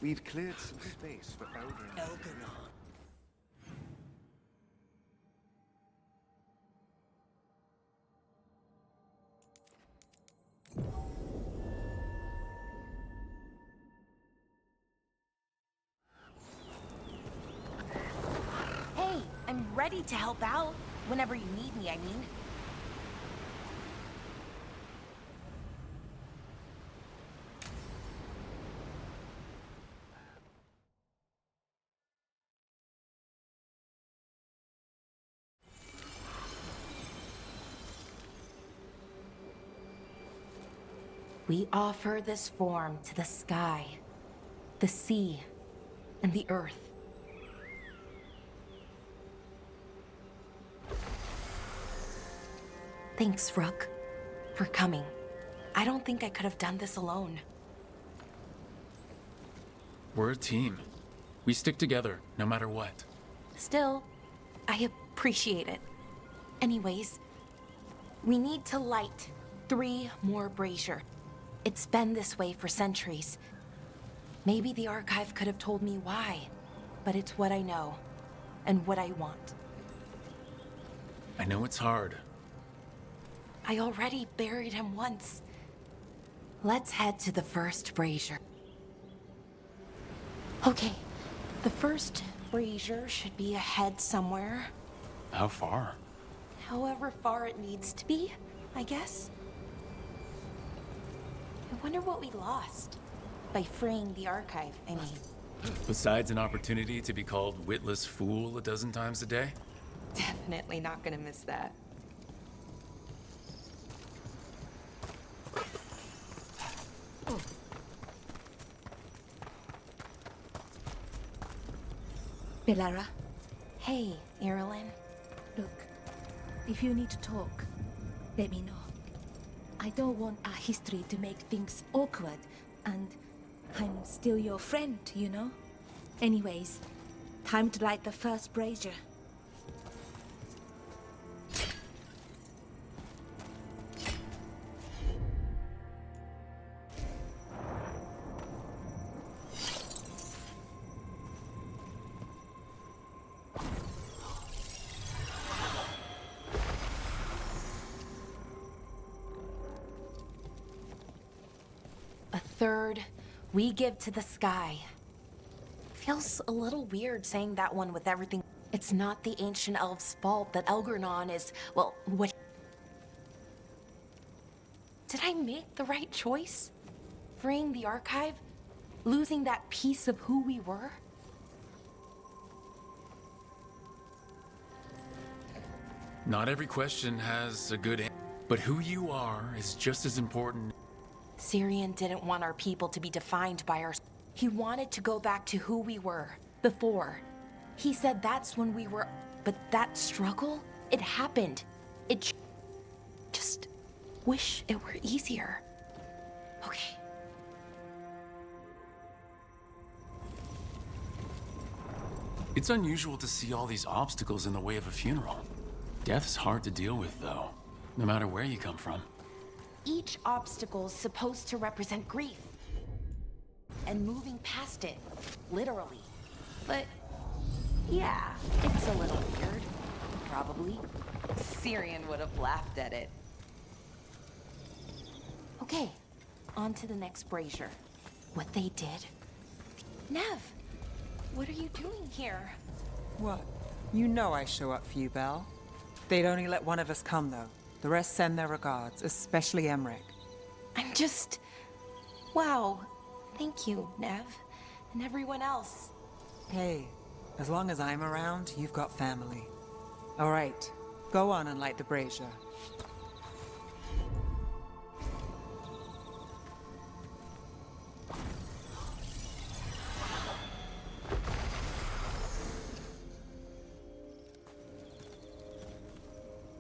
We've cleared some space for Elgin. Hey, I'm ready to help out. Whenever you need me, I mean. We offer this form to the sky, the sea, and the earth. Thanks, Rook, for coming. I don't think I could have done this alone. We're a team. We stick together, no matter what. Still, I appreciate it. Anyways, we need to light 3 more brazier. It's been this way for centuries. Maybe the archive could have told me why, but it's what I know, and what I want. I know it's hard. I already buried him once. Let's head to the first brazier. Okay, the first brazier should be ahead somewhere. How far? However far it needs to be, I guess. I wonder what we lost by freeing the archive, I mean. Besides an opportunity to be called witless fool a dozen times a day? Definitely not gonna miss that. Belara, Hey, Irilyn. look, if you need to talk, let me know. I don't want our history to make things awkward, and I'm still your friend, you know? Anyways, time to light the first brazier. A third we give to the sky. Feels a little weird saying that one with everything. It's not the ancient elves' fault that Elgin is, well, what... Did I make the right choice? Freeing the archive? Losing that piece of who we were? Not every question has a good answer, but who you are is just as important. Syrian didn't want our people to be defined by our... He wanted to go back to who we were, before. He said that's when we were... But that struggle, it happened. Just wish it were easier. Okay. It's unusual to see all these obstacles in the way of a funeral. Death's hard to deal with, though, no matter where you come from. Each obstacle's supposed to represent grief. And moving past it, literally. But, yeah, it's a little weird. Probably. Syrian would have laughed at it. Okay, on to the next brazier. What they did. Nev, what are you doing here? What? You know I show up for you, Belle. They'd only let one of us come, though. The rest send their regards, especially Emmerich. I'm just... Wow. Thank you, Nev. And everyone else. Hey, as long as I'm around, you've got family. All right, go on and light the brazier.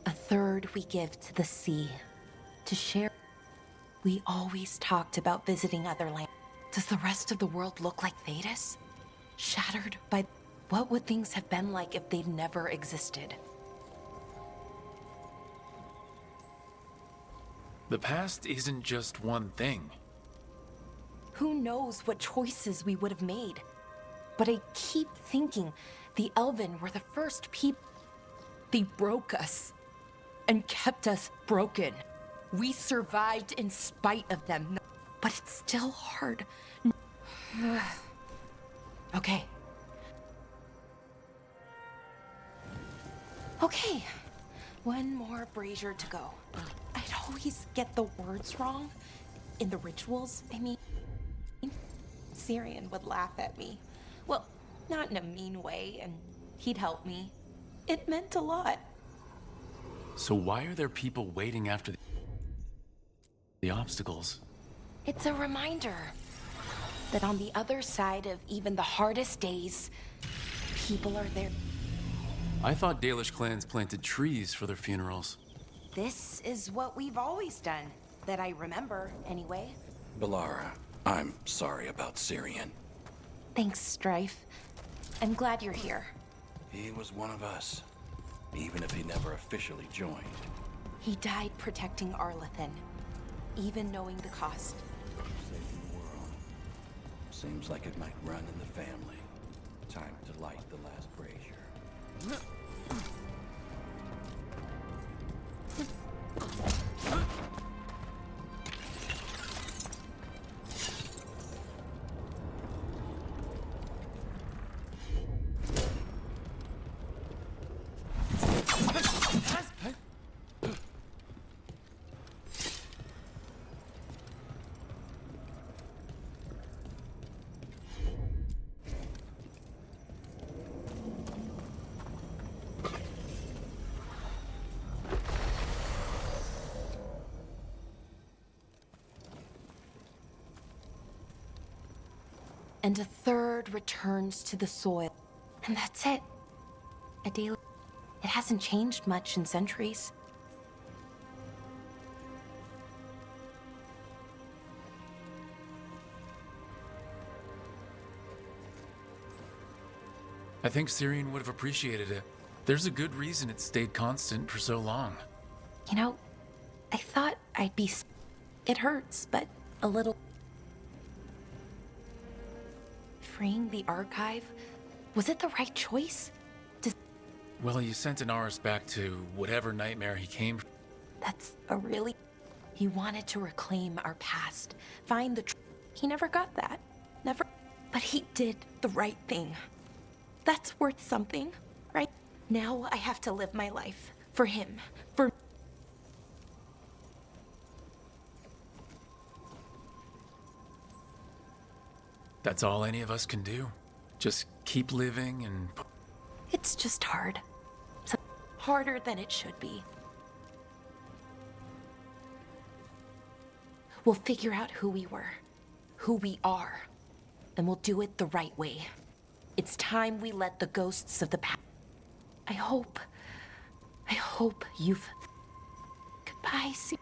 A third we give to the sea. To share. We always talked about visiting other lands. Does the rest of the world look like Thetis? Shattered by... What would things have been like if they'd never existed? The past isn't just one thing. Who knows what choices we would have made? But I keep thinking the Elven were the first people. They broke us and kept us broken. We survived in spite of them, but it's still hard. Okay. Okay, one more brazier to go. I'd always get the words wrong. In the rituals, I mean, Syrian would laugh at me. Well, not in a mean way, and he'd help me. It meant a lot. So why are there people waiting after the obstacles? It's a reminder that on the other side of even the hardest days, people are there. I thought Dalish clans planted trees for their funerals. This is what we've always done, that I remember, anyway. Balara, I'm sorry about Syrian. Thanks, Strife. I'm glad you're here. He was one of us, even if he never officially joined. He died protecting Arlathan, even knowing the cost. Saving the world. Seems like it might run in the family. Time to light the last brazier. And a third returns to the soil. And that's it. A daily... It hasn't changed much in centuries. I think Syrian would have appreciated it. There's a good reason it stayed constant for so long. You know, I thought I'd be... It hurts, but a little... Freeing the archive? Was it the right choice? Well, you sent Inaris back to whatever nightmare he came from. That's a really... He wanted to reclaim our past, find the He never got that. Never. But he did the right thing. That's worth something, right? Now I have to live my life. For him. For... That's all any of us can do. Just keep living and... It's just hard. So harder than it should be. We'll figure out who we were, who we are, and we'll do it the right way. It's time we let the ghosts of the past... I hope you've... Goodbye, Sue.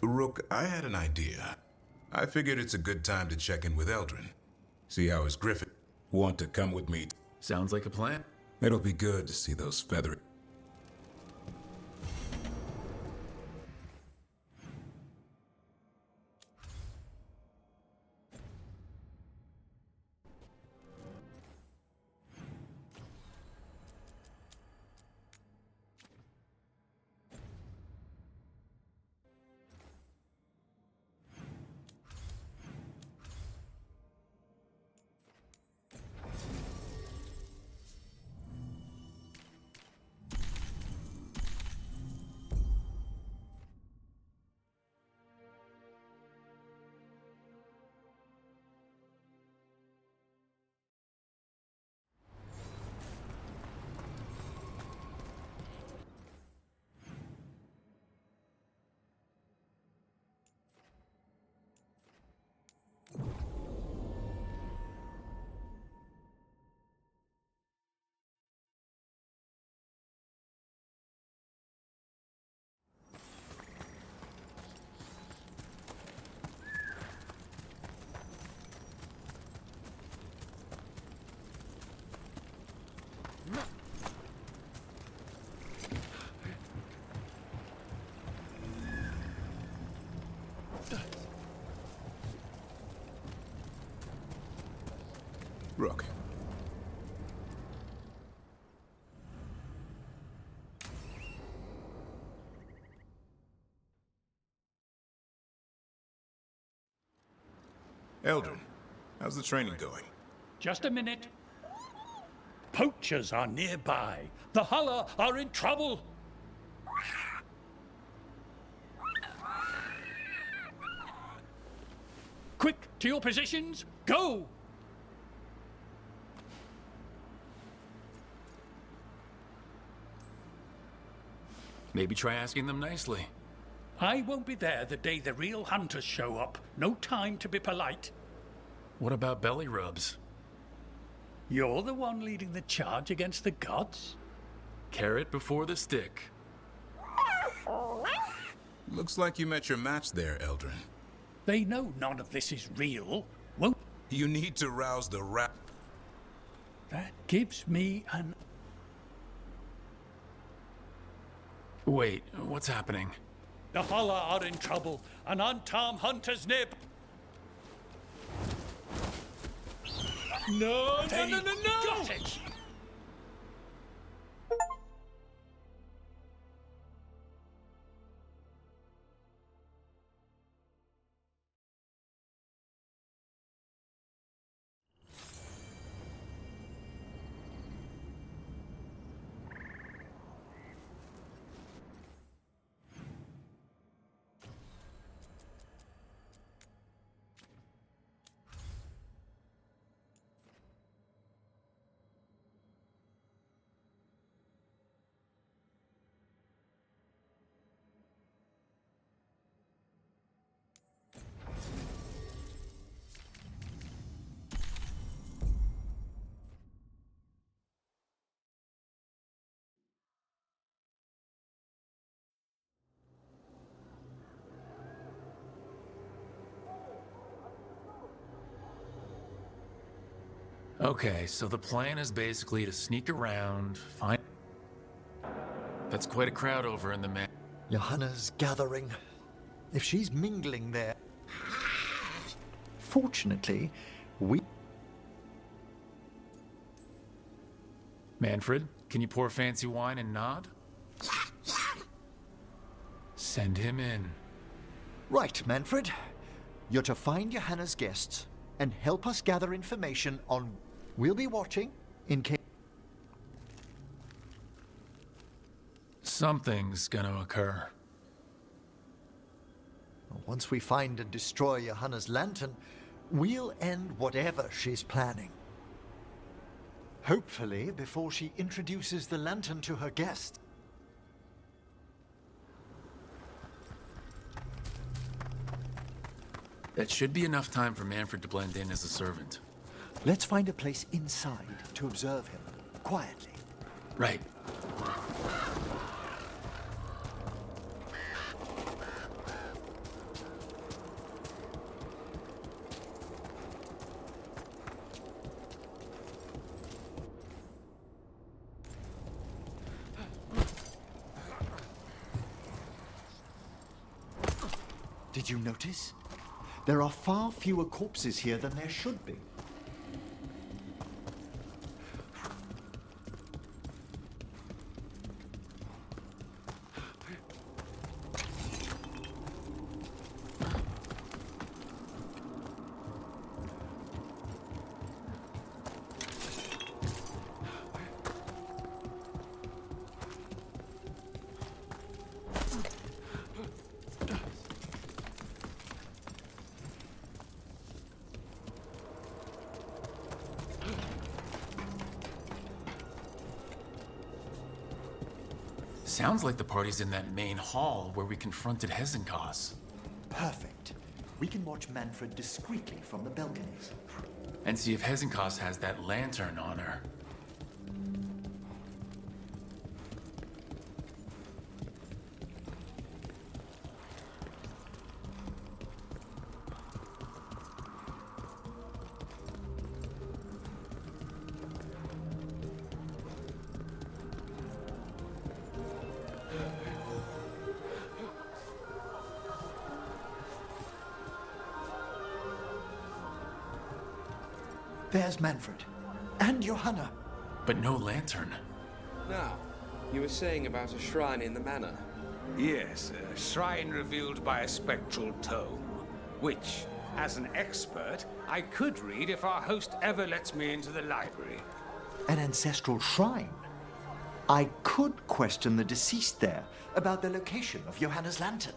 Rook, I had an idea. I figured it's a good time to check in with Eldrin. See how his griffin want to come with me. Sounds like a plan. It'll be good to see those feathered. Rook. Eldrin, how's the training going? Just a minute. Poachers are nearby. The Hulla are in trouble. Quick, to your positions. Go! Maybe try asking them nicely. I won't be there the day the real hunters show up. No time to be polite. What about belly rubs? You're the one leading the charge against the gods? Carrot before the stick. Looks like you met your match there, Eldrin. They know none of this is real. Won't... You need to rouse the That gives me an... Wait, what's happening? The Hulla are in trouble. An unarmed hunter's near... No! Got it! Okay, so the plan is basically to sneak around, find... That's quite a crowd over in the man. Johanna's gathering. If she's mingling there... Fortunately, we... Manfred, can you pour fancy wine and nod? Send him in. Right, Manfred. You're to find Johanna's guests and help us gather information on... We'll be watching in case... Something's gonna occur. Once we find and destroy Johanna's lantern, we'll end whatever she's planning. Hopefully, before she introduces the lantern to her guests. That should be enough time for Manfred to blend in as a servant. Let's find a place inside to observe him, quietly. Right. Did you notice? There are far fewer corpses here than there should be. Sounds like the party's in that main hall where we confronted Hezekiah. Perfect. We can watch Manfred discreetly from the balconies. And see if Hezekiah has that lantern on her. There's Manfred. And Johanna. But no lantern. Now, you were saying about a shrine in the manor. Yes, a shrine revealed by a spectral tome, which, as an expert, I could read if our host ever lets me into the library. An ancestral shrine? I could question the deceased there about the location of Johanna's lantern.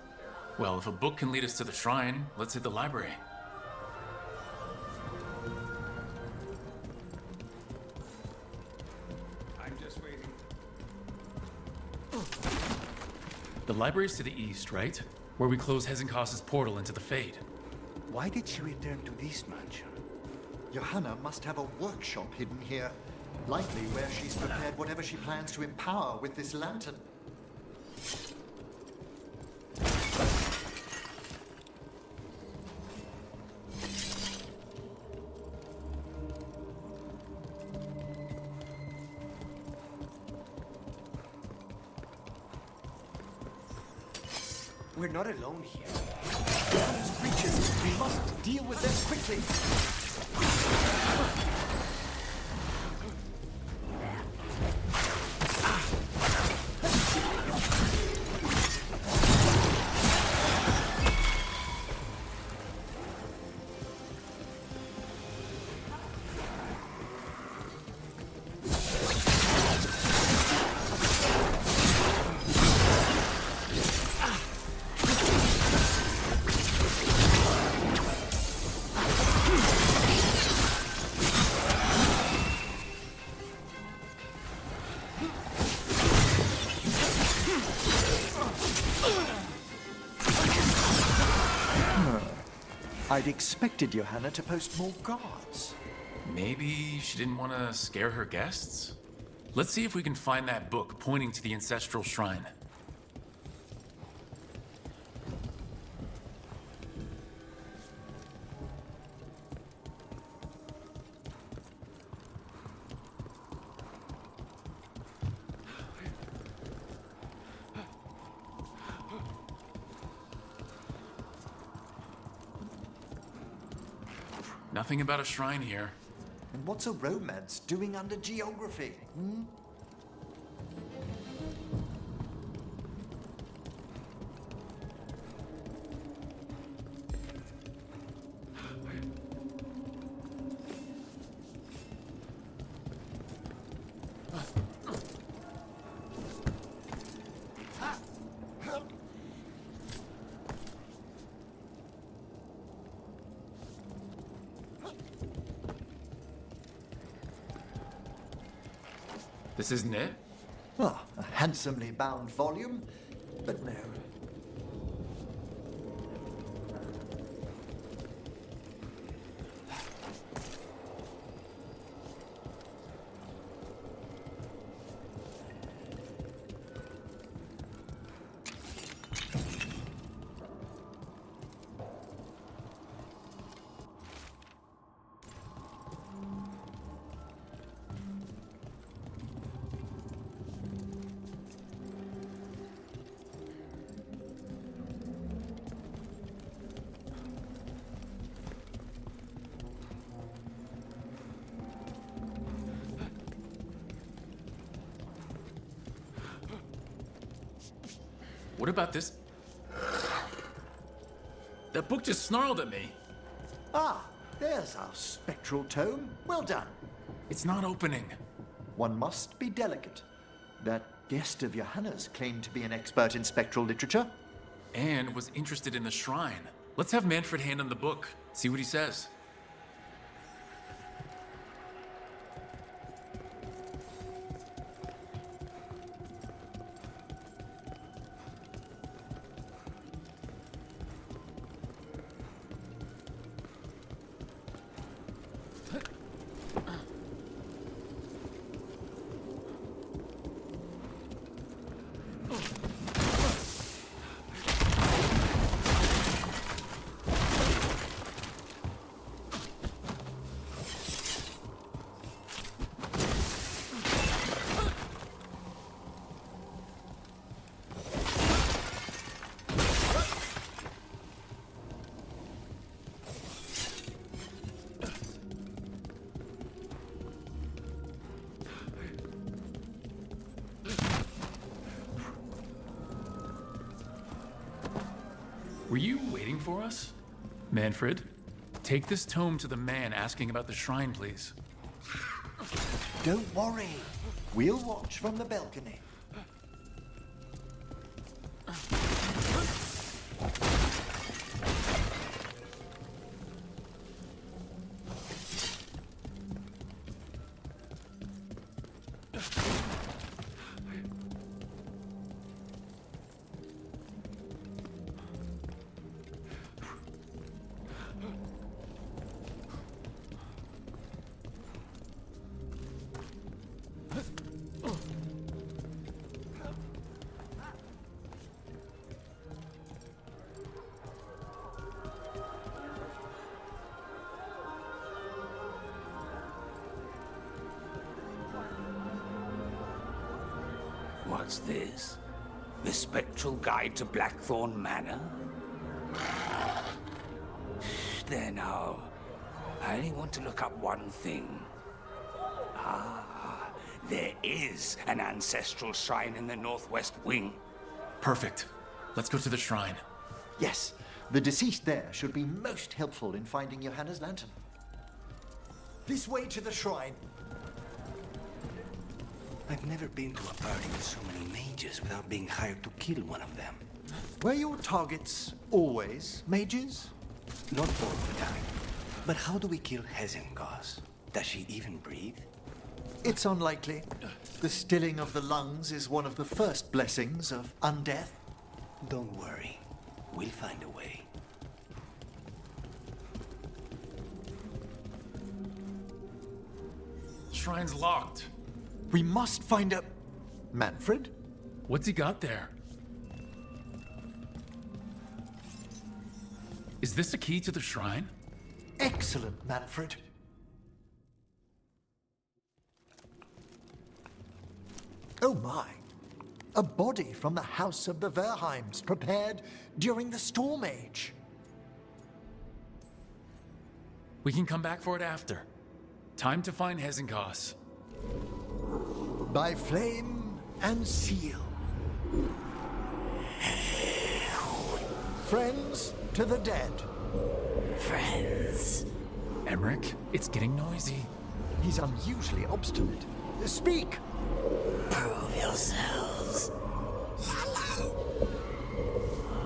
Well, if a book can lead us to the shrine, let's hit the library. The library's to the east, right? Where we close Hezekiah's portal into the Fade. Why did she return to this mansion? Johanna must have a workshop hidden here. Likely where she's prepared whatever she plans to empower with this lantern. We're not alone here. Johanna's creatures. We must deal with them quickly. I'd expected Johanna to post more guards. Maybe she didn't want to scare her guests? Let's see if we can find that book pointing to the ancestral shrine. Nothing about a shrine here. And what's a romance doing under geography? This isn't it? Ah, a handsomely bound volume, but no. What about this? That book just snarled at me. Ah, there's our spectral tome. Well done. It's not opening. One must be delicate. That guest of Johanna's claimed to be an expert in spectral literature. And was interested in the shrine. Let's have Manfred hand him the book, see what he says. Were you waiting for us? Manfred, take this tome to the man asking about the shrine, please. Don't worry. We'll watch from the balcony. What's this? The Spectral Guide to Blackthorn Manor? There now. I only want to look up one thing. Ah, there is an ancestral shrine in the northwest wing. Perfect. Let's go to the shrine. Yes, the deceased there should be most helpful in finding Johanna's lantern. This way to the shrine. I've never been to a party with so many mages without being hired to kill one of them. Were your targets always mages? Not all the time. But how do we kill Hesengos? Does she even breathe? It's unlikely. The stilling of the lungs is one of the first blessings of undeath. Don't worry. We'll find a way. Shrine's locked. We must find a... Manfred? What's he got there? Is this a key to the shrine? Excellent, Manfred. Oh my. A body from the house of the Verheims, prepared during the Storm Age. We can come back for it after. Time to find Hesengos. By flame and seal. Friends to the dead. Friends. Emmerich, it's getting noisy. He's unusually obstinate. Speak! Prove yourselves.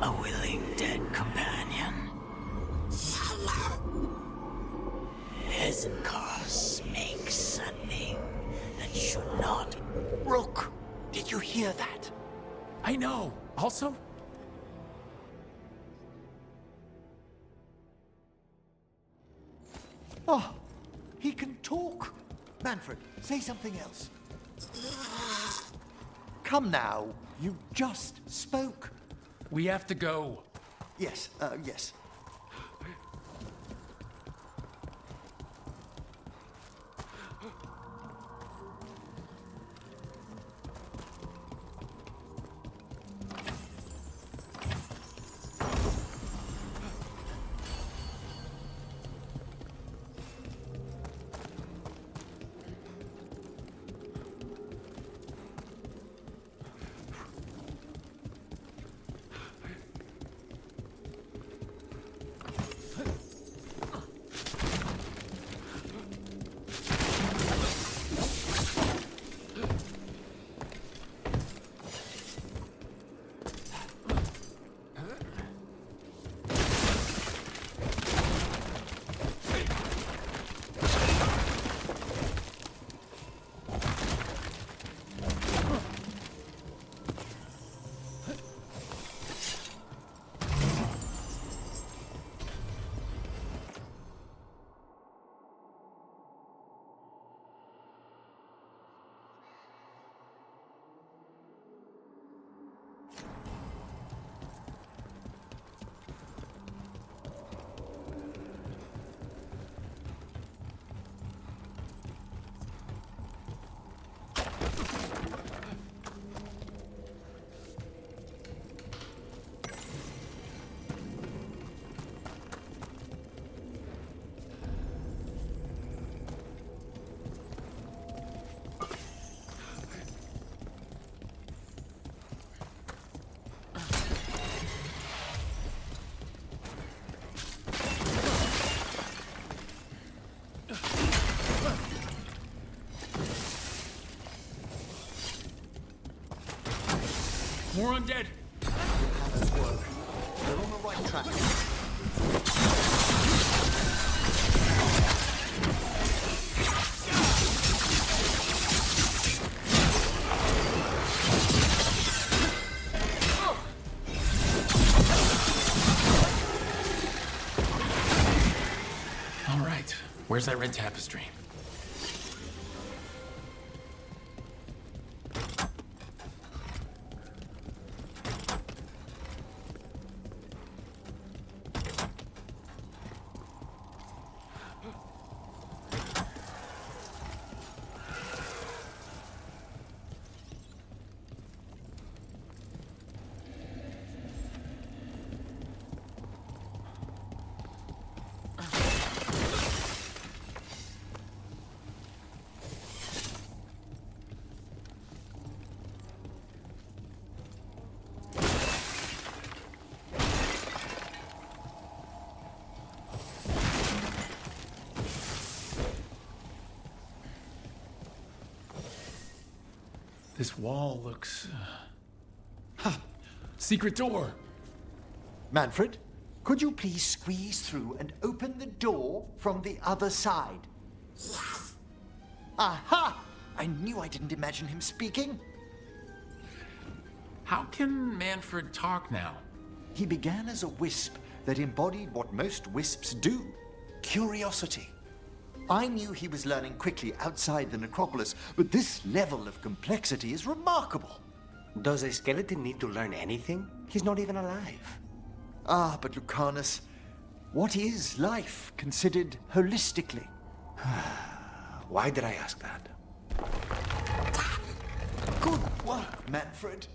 A willing dead companion. Hesengos makes something that should not. Rook, did you hear that? I know. Also, oh, he can talk. Manfred, say something else. Come now, you just spoke. we have to go. Yes, yes. More undead! Hannah's work. They're on the right track. All right, where's that red tapestry? This wall looks... Ha! Secret door! Manfred, could you please squeeze through and open the door from the other side? Yes. Aha! I knew I didn't imagine him speaking. How can Manfred talk now? He began as a wisp that embodied what most wisps do. Curiosity. I knew he was learning quickly outside the necropolis, but this level of complexity is remarkable. Does a skeleton need to learn anything? He's not even alive. Ah, but Lucanus, what is life considered holistically? Why did I ask that? Good work, Manfred.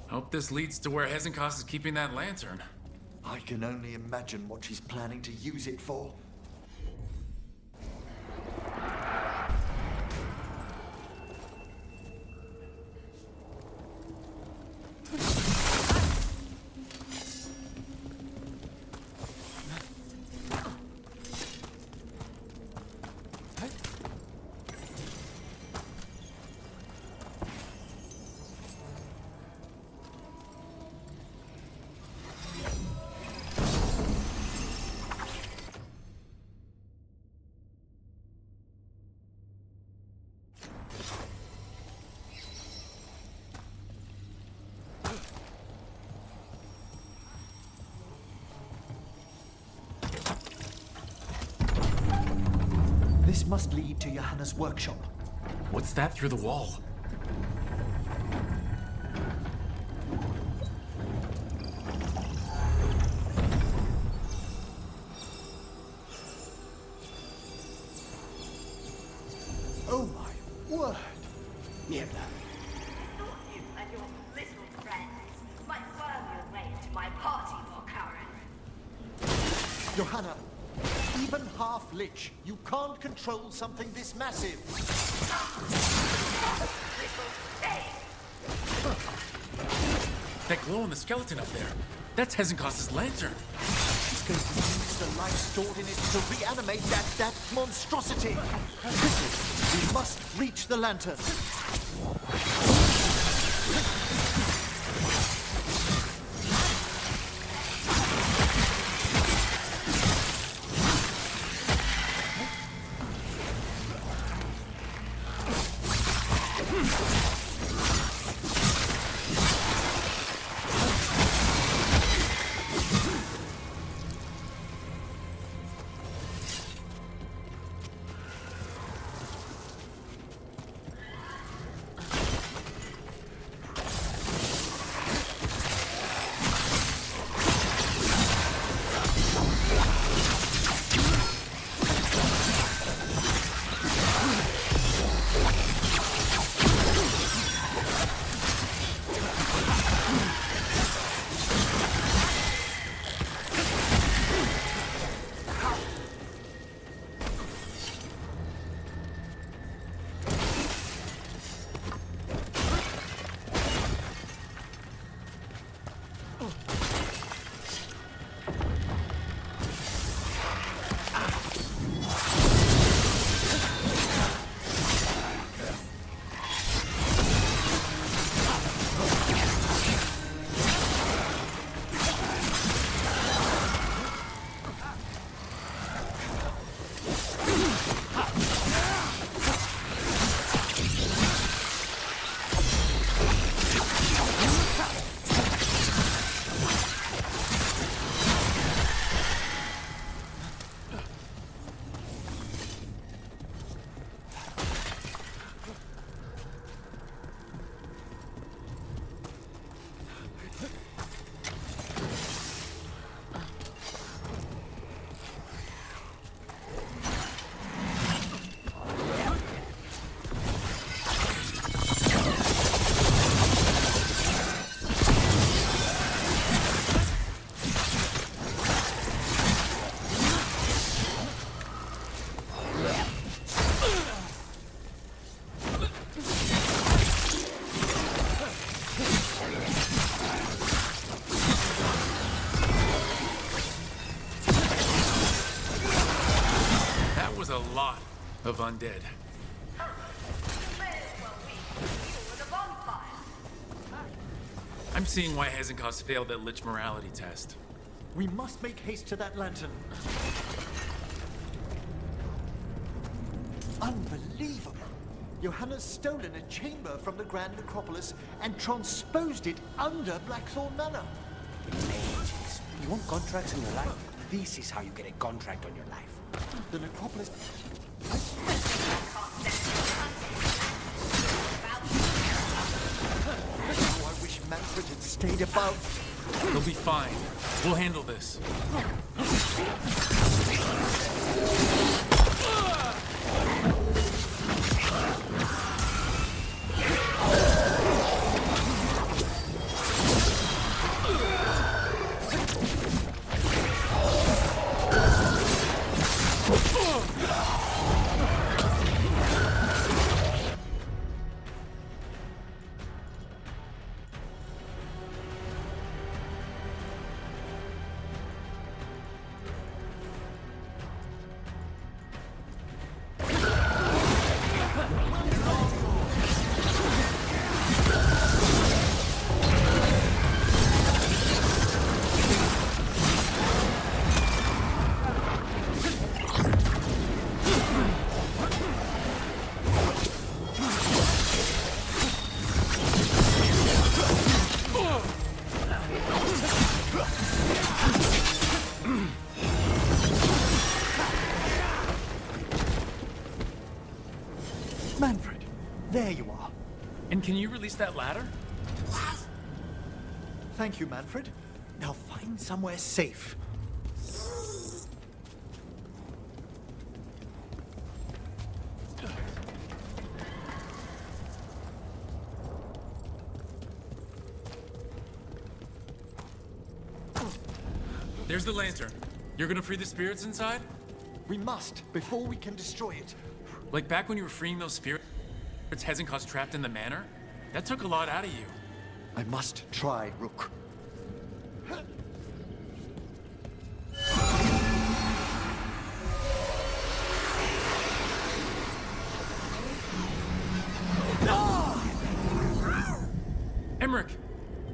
Hope this leads to where Hezekiah is keeping that lantern. I can only imagine what she's planning to use it for. This must lead to Johanna's workshop. What's that through the wall? Oh my word! Mierda. You and your little friends might worm your way into my party for Karen. Johanna, even half-lich, you can't control something this massive. That glow in the skeleton up there. That's Hezekiah's lantern. He's going to use the life stored in it to reanimate that monstrosity. Quickly, we must reach the lantern. lot of undead. I'm seeing why Hezenkos failed that Lich morality test. We must make haste to that lantern. Unbelievable! Johanna's stolen a chamber from the Grand Necropolis and transposed it under Blackthorn Manor. Mages. You want contracts in your life? This is how you get a contract on your life. The Necropolis... Oh, I wish Manfred had stayed above. They'll be fine. We'll handle this. Manfred, there you are. And can you release that ladder? Thank you, Manfred. Now find somewhere safe. There's the lantern. You're gonna free the spirits inside? We must, before we can destroy it. Like back when you were freeing those spirits Hezenkos trapped in the manor? That took a lot out of you. I must try, Rook. Emmerich!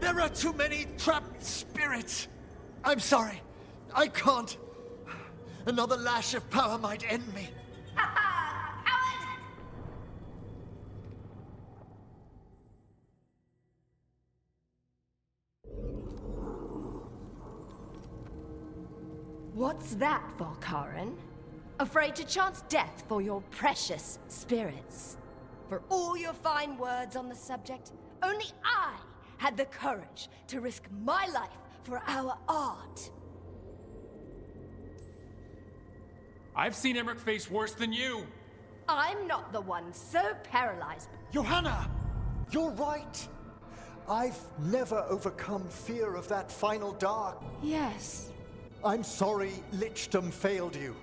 There are too many trapped spirits! I'm sorry. I can't. Another lash of power might end me. What's that, Volkaren? Afraid to chance death for your precious spirits? For all your fine words on the subject, only I had the courage to risk my life for our art. I've seen Emmerich face worse than you. I'm not the one so paralyzed. Johanna! You're right. I've never overcome fear of that final dark. Yes. I'm sorry Lichdom failed you.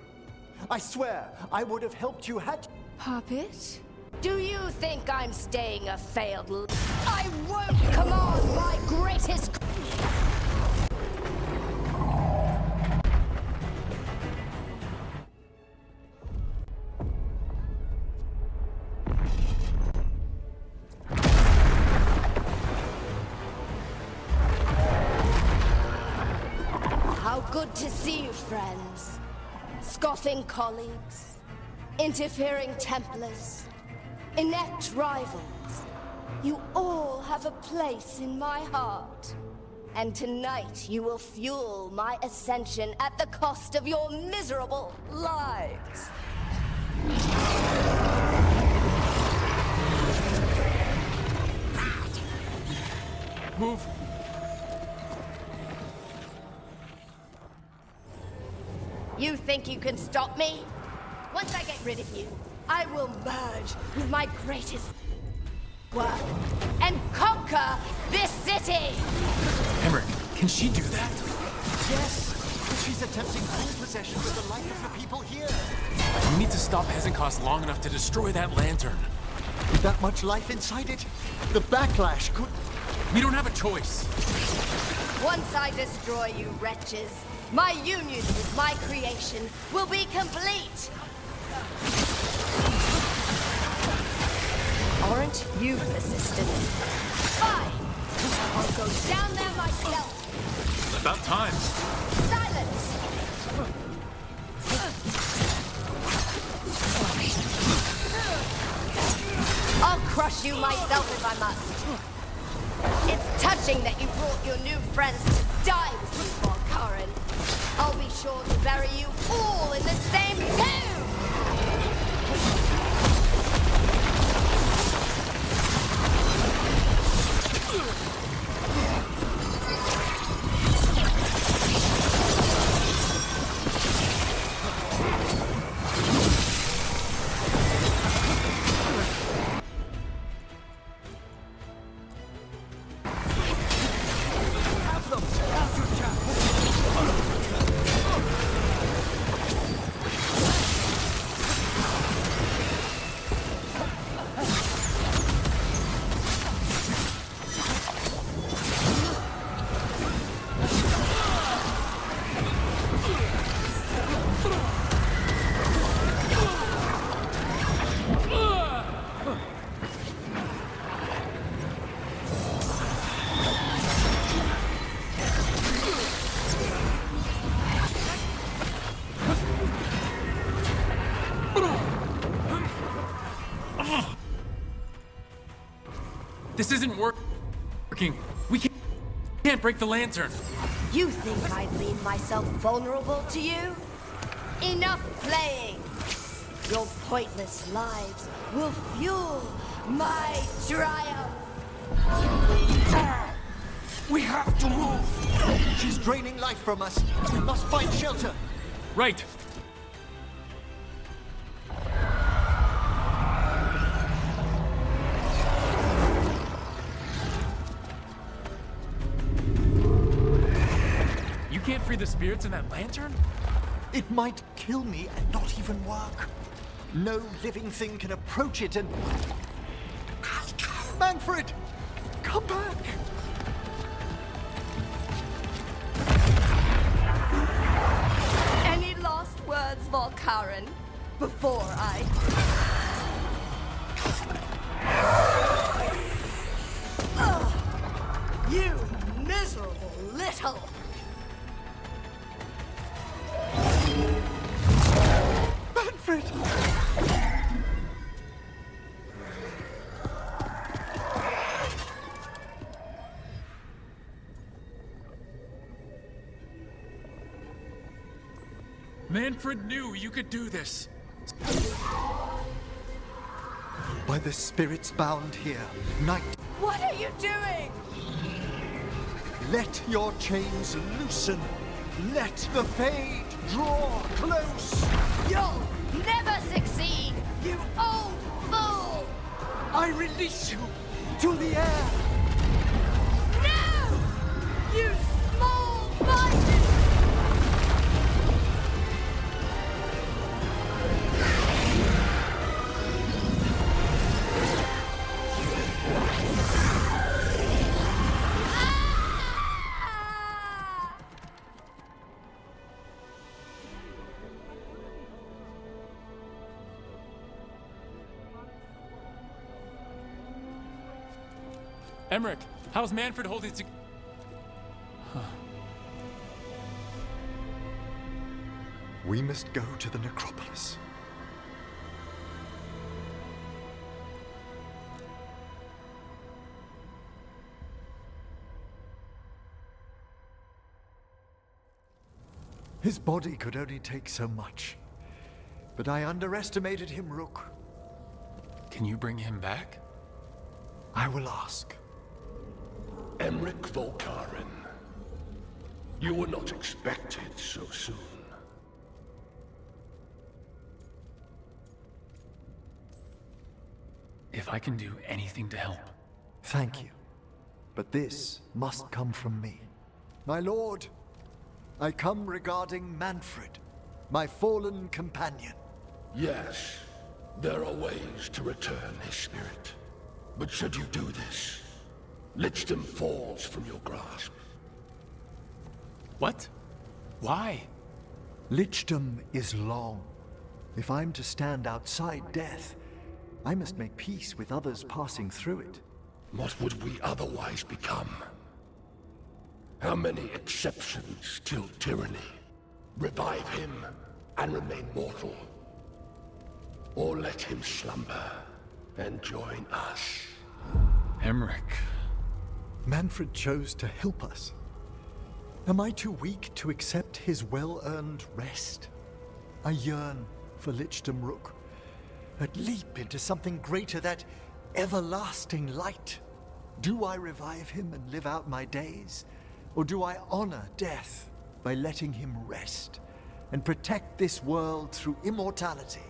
I swear, I would have helped you had... Puppet? Do you think I'm staying a failed I won't command my greatest... How good to see you, friends. Scoffing colleagues, interfering Templars, inept rivals. You all have a place in my heart. And tonight you will fuel my ascension at the cost of your miserable lives. Move. You think you can stop me? Once I get rid of you, I will merge with my greatest work and conquer this city! Emmerich, can she do that? Yes, but she's attempting full possession of the life of the people here. We need to stop Hezenkos long enough to destroy that lantern. With that much life inside it, the backlash could... We don't have a choice. Once I destroy you wretches, my union with my creation will be complete. Aren't you persistent? Fine! I'll go down there myself! About time. Silence! I'll crush you myself if I must. It's touching that you brought your new friends to die with you, Volkaren. I'll be sure to bury you all in the same tomb! This isn't working. We can't break the lantern. You think I'd leave myself vulnerable to you? Enough playing! Your pointless lives will fuel my triumph! We have to move! She's draining life from us. We must find shelter. Right. You can't free the spirits in that lantern? It might kill me and not even work. No living thing can approach it and... Manfred! Come back! Any last words, Volkaren, before I... Ugh, you miserable little... Manfred! Manfred knew you could do this. By the spirits bound here, night. What are you doing? Let your chains loosen. Let the fade draw close. You'll never succeed, you old fool! I release you to the air. No! You small-minded... Emmerich, how's Manfred holding to... We must go to the necropolis. His body could only take so much. But I underestimated him, Rook. Can you bring him back? I will ask. Emmerich Volkaren. You were not expected so soon. If I can do anything to help. Thank you. But this must come from me. My lord, I come regarding Manfred, my fallen companion. Yes, there are ways to return his spirit. But should you do this, Lichdom falls from your grasp. What? Why? Lichdom is long. If I'm to stand outside death, I must make peace with others passing through it. What would we otherwise become? How many exceptions till tyranny? Revive him and remain mortal. Or let him slumber and join us. Emmerich. Manfred chose to help us. Am I too weak to accept his well-earned rest? I yearn for Lichdom Rook, but leap into something greater, that everlasting light. Do I revive him and live out my days? Or do I honor death by letting him rest and protect this world through immortality?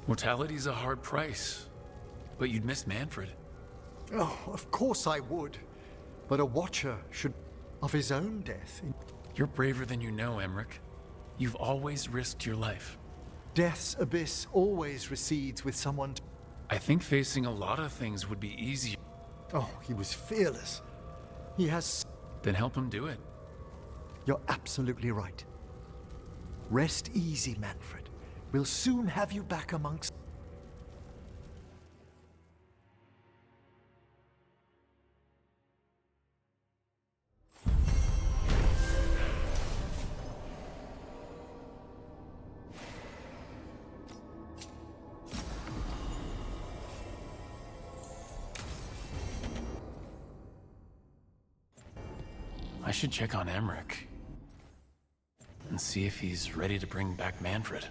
Mortality's a hard price, but you'd miss Manfred. Oh, of course I would. But a watcher should of his own death. You're braver than you know, Emmerich. You've always risked your life. Death's abyss always recedes with someone. I think facing a lot of things would be easier. Oh, he was fearless. He has... Then help him do it. You're absolutely right. Rest easy, Manfred. We'll soon have you back amongst... I should check on Emmerich and see if he's ready to bring back Manfred.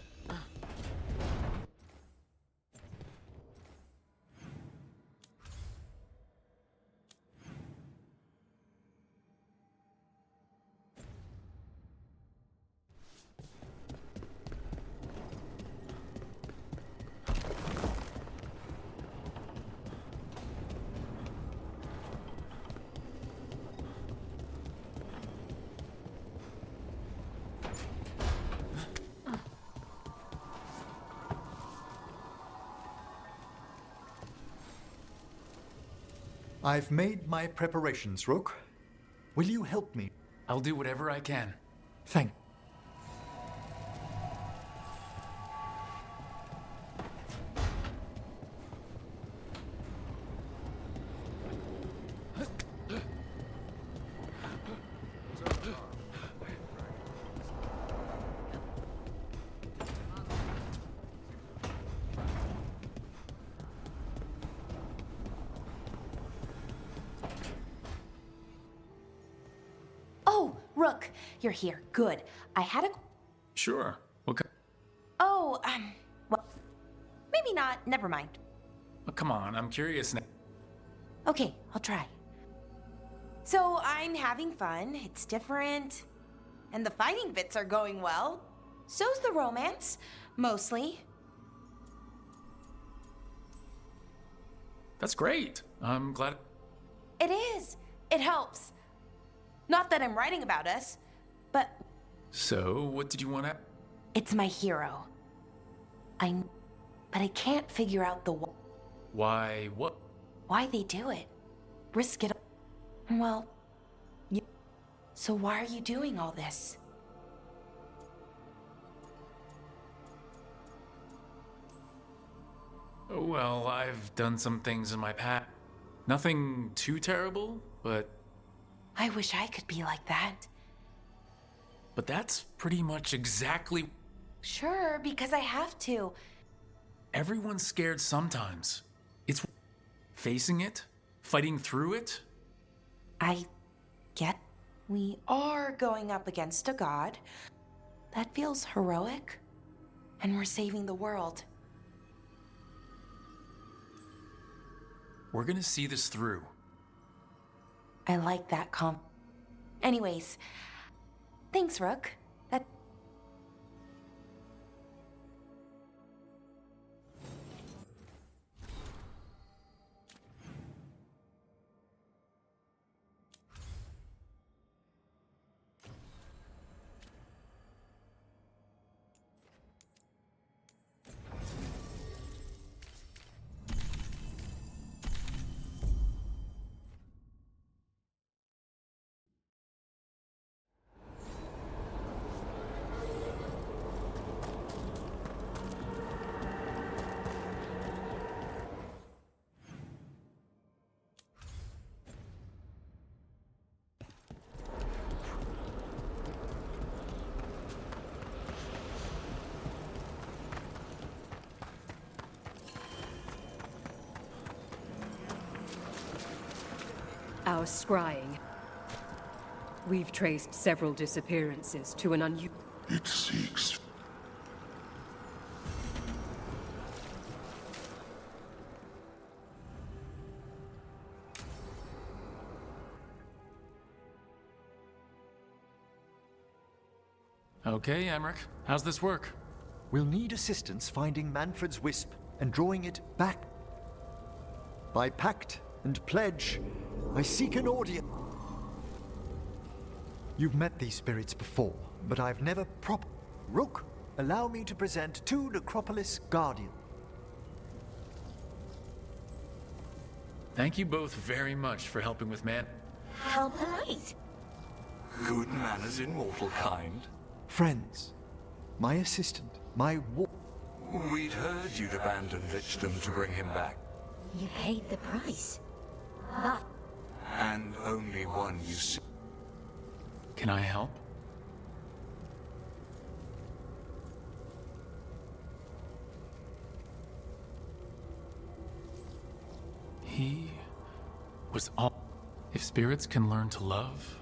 I've made my preparations, Rook. Will you help me? I'll do whatever I can. Thank... Rook, you're here. Good. I had a... Sure. What Oh, well, maybe not. Never mind. Oh, come on, I'm curious now. Okay, I'll try. So I'm having fun. It's different. And the fighting bits are going well. So's the romance. Mostly. That's great. I'm glad. It is. It helps. Not that I'm writing about us, but... So, what did you want to... It's my hero. But I can't figure out the... Why, what? Why they do it. Risk it. Well... So why are you doing all this? Well, I've done some things in my past. Nothing too terrible, but... I wish I could be like that. But that's pretty much exactly... Sure, because I have to. Everyone's scared sometimes. It's facing it, fighting through it. I get we are going up against a god. That feels heroic. And we're saving the world. We're gonna see this through. I like that Anyways, thanks, Rook. Our scrying. We've traced several disappearances to an unusual... It seeks... Okay, Emmerich. How's this work? We'll need assistance finding Manfred's wisp and drawing it back. By pact and pledge, I seek an audience. You've met these spirits before, but I've never Rook, allow me to present 2 Necropolis Guardians. Thank you both very much for helping with How polite. Good manners in mortal kind. Friends, my assistant, my We'd heard you'd abandoned Lichdom to bring him back. You paid the price. But... And only one you see. Can I help? He was all... If spirits can learn to love...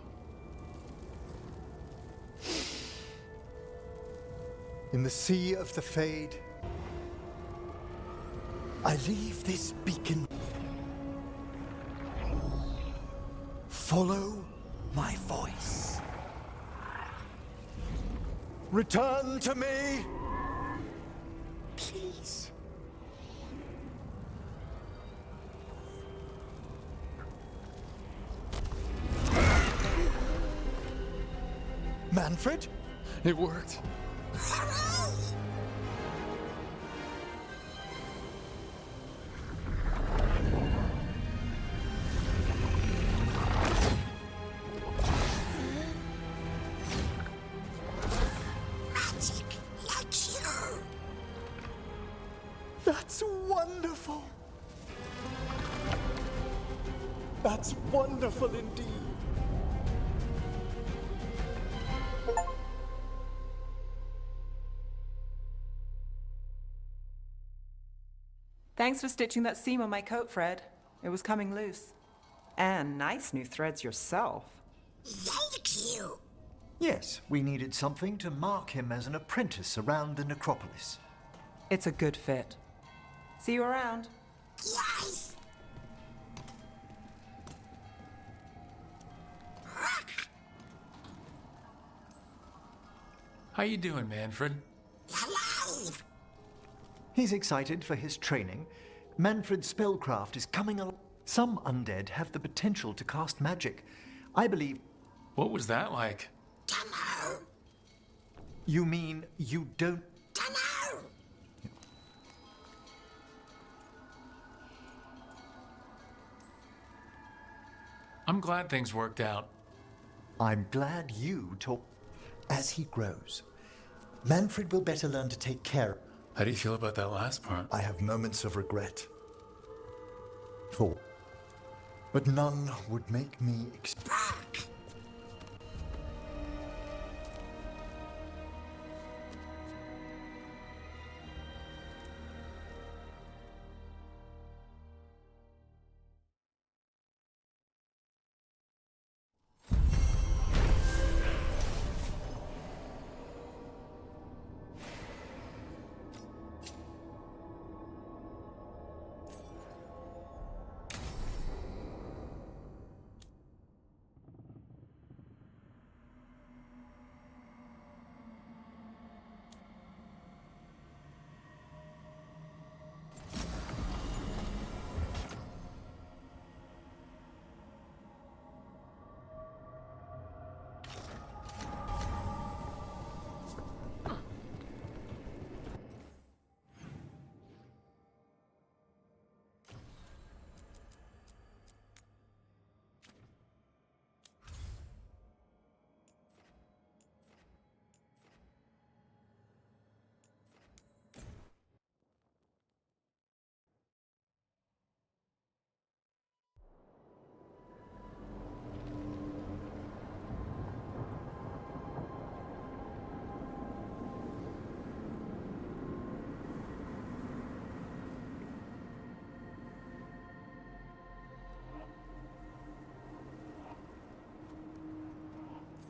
In the sea of the Fade, I leave this beacon. Follow my voice. Return to me, please. Manfred? It worked. That's wonderful. That's wonderful indeed. Thanks for stitching that seam on my coat, Fred. It was coming loose. And nice new threads yourself. Thank you. Yes, we needed something to mark him as an apprentice around the Necropolis. It's a good fit. See you around. Yes! How you doing, Manfred? Alive! He's excited for his training. Manfred's spellcraft is coming along. Some undead have the potential to cast magic. I believe... What was that like? Dunno. You mean you don't... Dunno. I'm glad things worked out. I'm glad you talk... As he grows, Manfred will better learn to take care. How do you feel about that last part? I have moments of regret. But none would make me...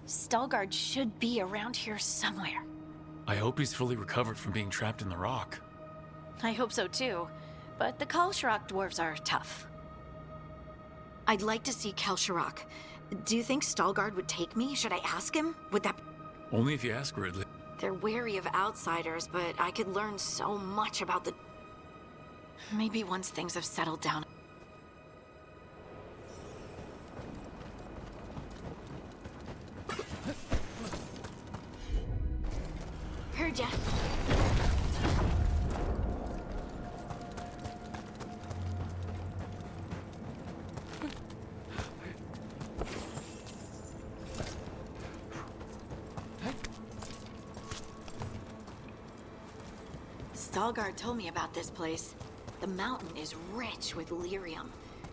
Stalgard should be around here somewhere. I hope he's fully recovered from being trapped in the rock. I hope so too, but the Kalsharok dwarves are tough. I'd like to see Kalsharok. Do you think Stalgard would take me? Should I ask him? Would that... Only if you ask Ridley. They're wary of outsiders, but I could learn so much about the... Maybe once things have settled down. Heard ya. Stalgard told me about this place. The mountain is rich with lyrium,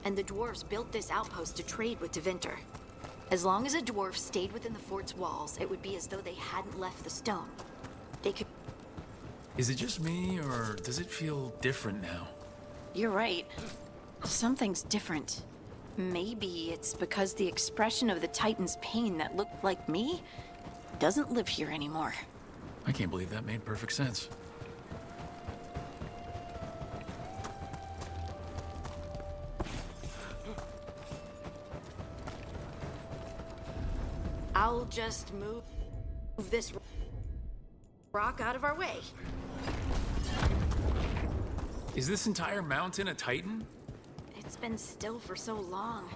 and the dwarves built this outpost to trade with Tevinter. As long as a dwarf stayed within the fort's walls, it would be as though they hadn't left the stone. They could... Is it just me, or does it feel different now? You're right. Something's different. Maybe it's because the expression of the Titan's pain that looked like me doesn't live here anymore. I can't believe that made perfect sense. I'll just move this rock out of our way. Is this entire mountain a Titan? It's been still for so long.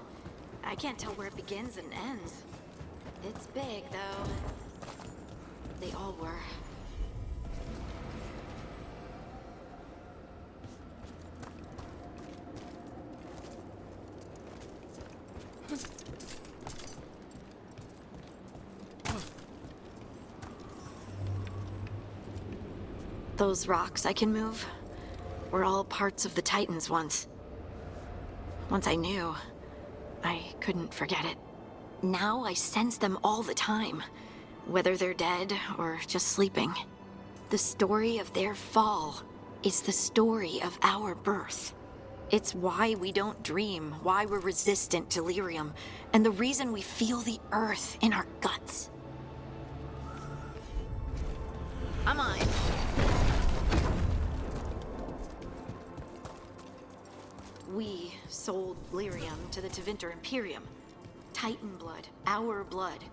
I can't tell where it begins and ends. It's big, though. They all were. Those rocks I can move were all parts of the Titans once. Once I knew, I couldn't forget it. Now I sense them all the time, whether they're dead or just sleeping. The story of their fall is the story of our birth. It's why we don't dream, why we're resistant to lyrium, and the reason we feel the earth in our guts. I'm on. We sold lyrium to the Tevinter Imperium. Titan blood, our blood,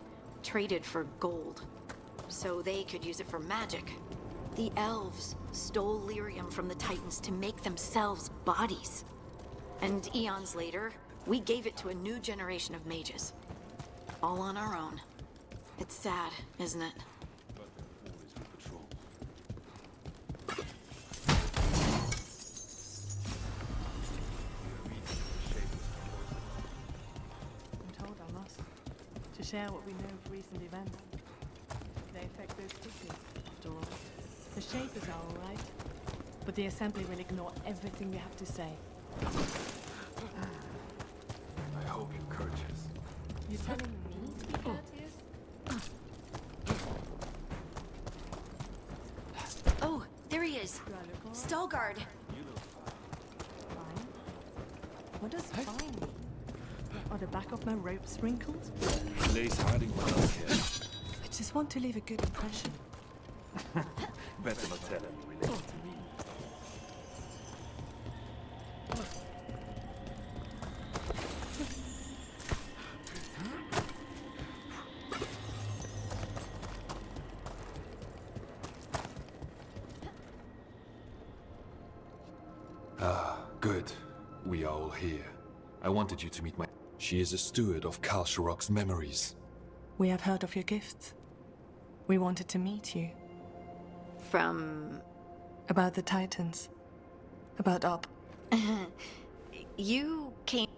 traded for gold. So they could use it for magic. The elves stole lyrium from the Titans to make themselves bodies. And eons later, we gave it to a new generation of mages. All on our own. It's sad, isn't it? Share what we know of recent events. They affect those cities, after all. The Shapers are all right, but the Assembly will ignore everything we have to say. I hope you courteous. You're telling me to be courteous? Oh, there he is. Stalgard. Fine. What does fine mean? Are the back of my ropes wrinkled? Lace hiding well here. I just want to leave a good impression. Better not tell him, really. Ah, good. We are all here. I wanted you to meet my... She is a steward of Kalsharok's memories. We have heard of your gifts. We wanted to meet you. From... About the Titans. About Op. You came...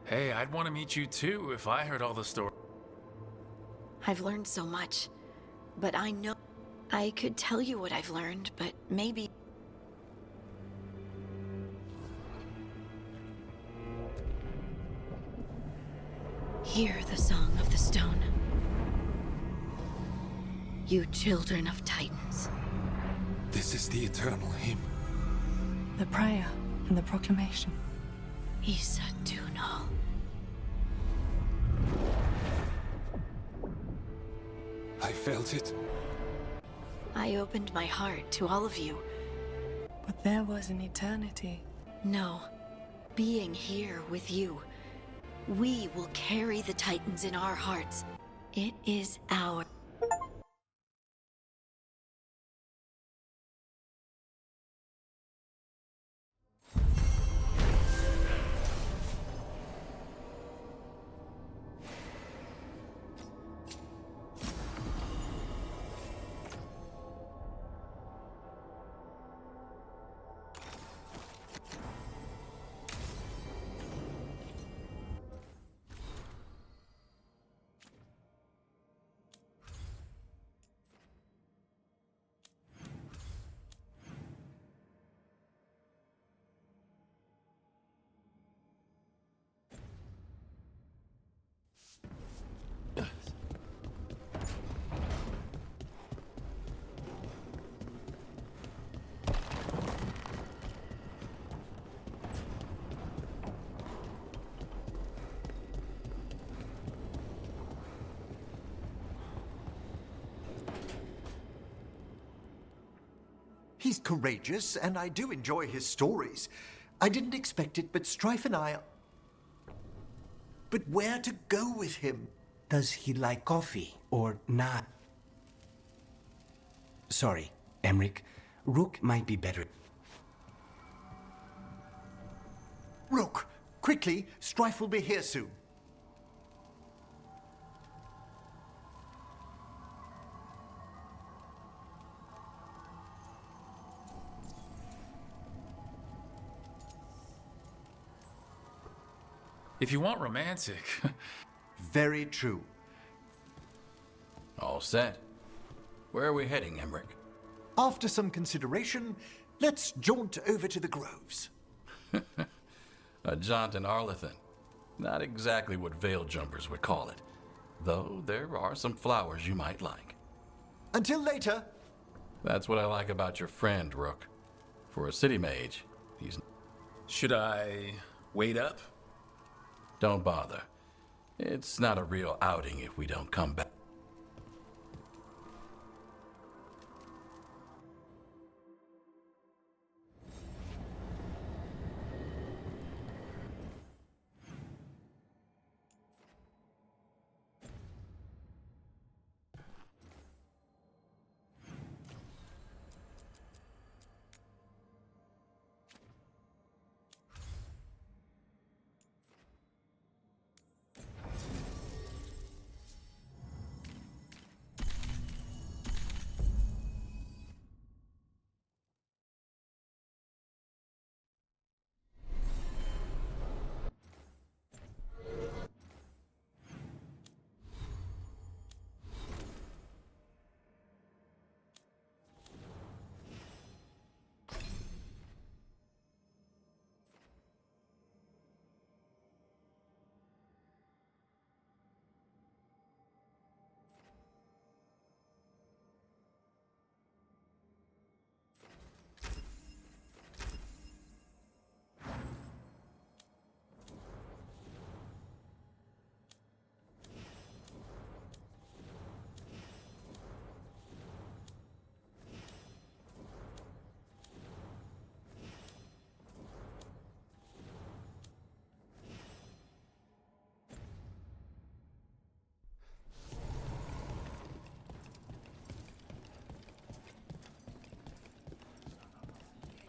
Hey, I'd want to meet you too if I heard all the stories. I've learned so much, but I know... I could tell you what I've learned, but maybe... Hear the song of the stone. You children of Titans. This is the eternal hymn. The prayer and the proclamation. Isa Tunal. I felt it. I opened my heart to all of you. But there was an eternity. No. Being here with you. We will carry the Titans in our hearts. It is our... He's courageous, and I do enjoy his stories. I didn't expect it, but Strife and I... But where to go with him? Does he like coffee or not? Sorry, Emmerich. Rook might be better. Rook, quickly, Strife will be here soon. If you want romantic... Very true. All set. Where are we heading, Emmerich? After some consideration, let's jaunt over to the groves. A jaunt in Arlithan. Not exactly what veil jumpers would call it. Though there are some flowers you might like. Until later. That's what I like about your friend, Rook. For a city mage, he's... Should I wait up? Don't bother. It's not a real outing if we don't come back.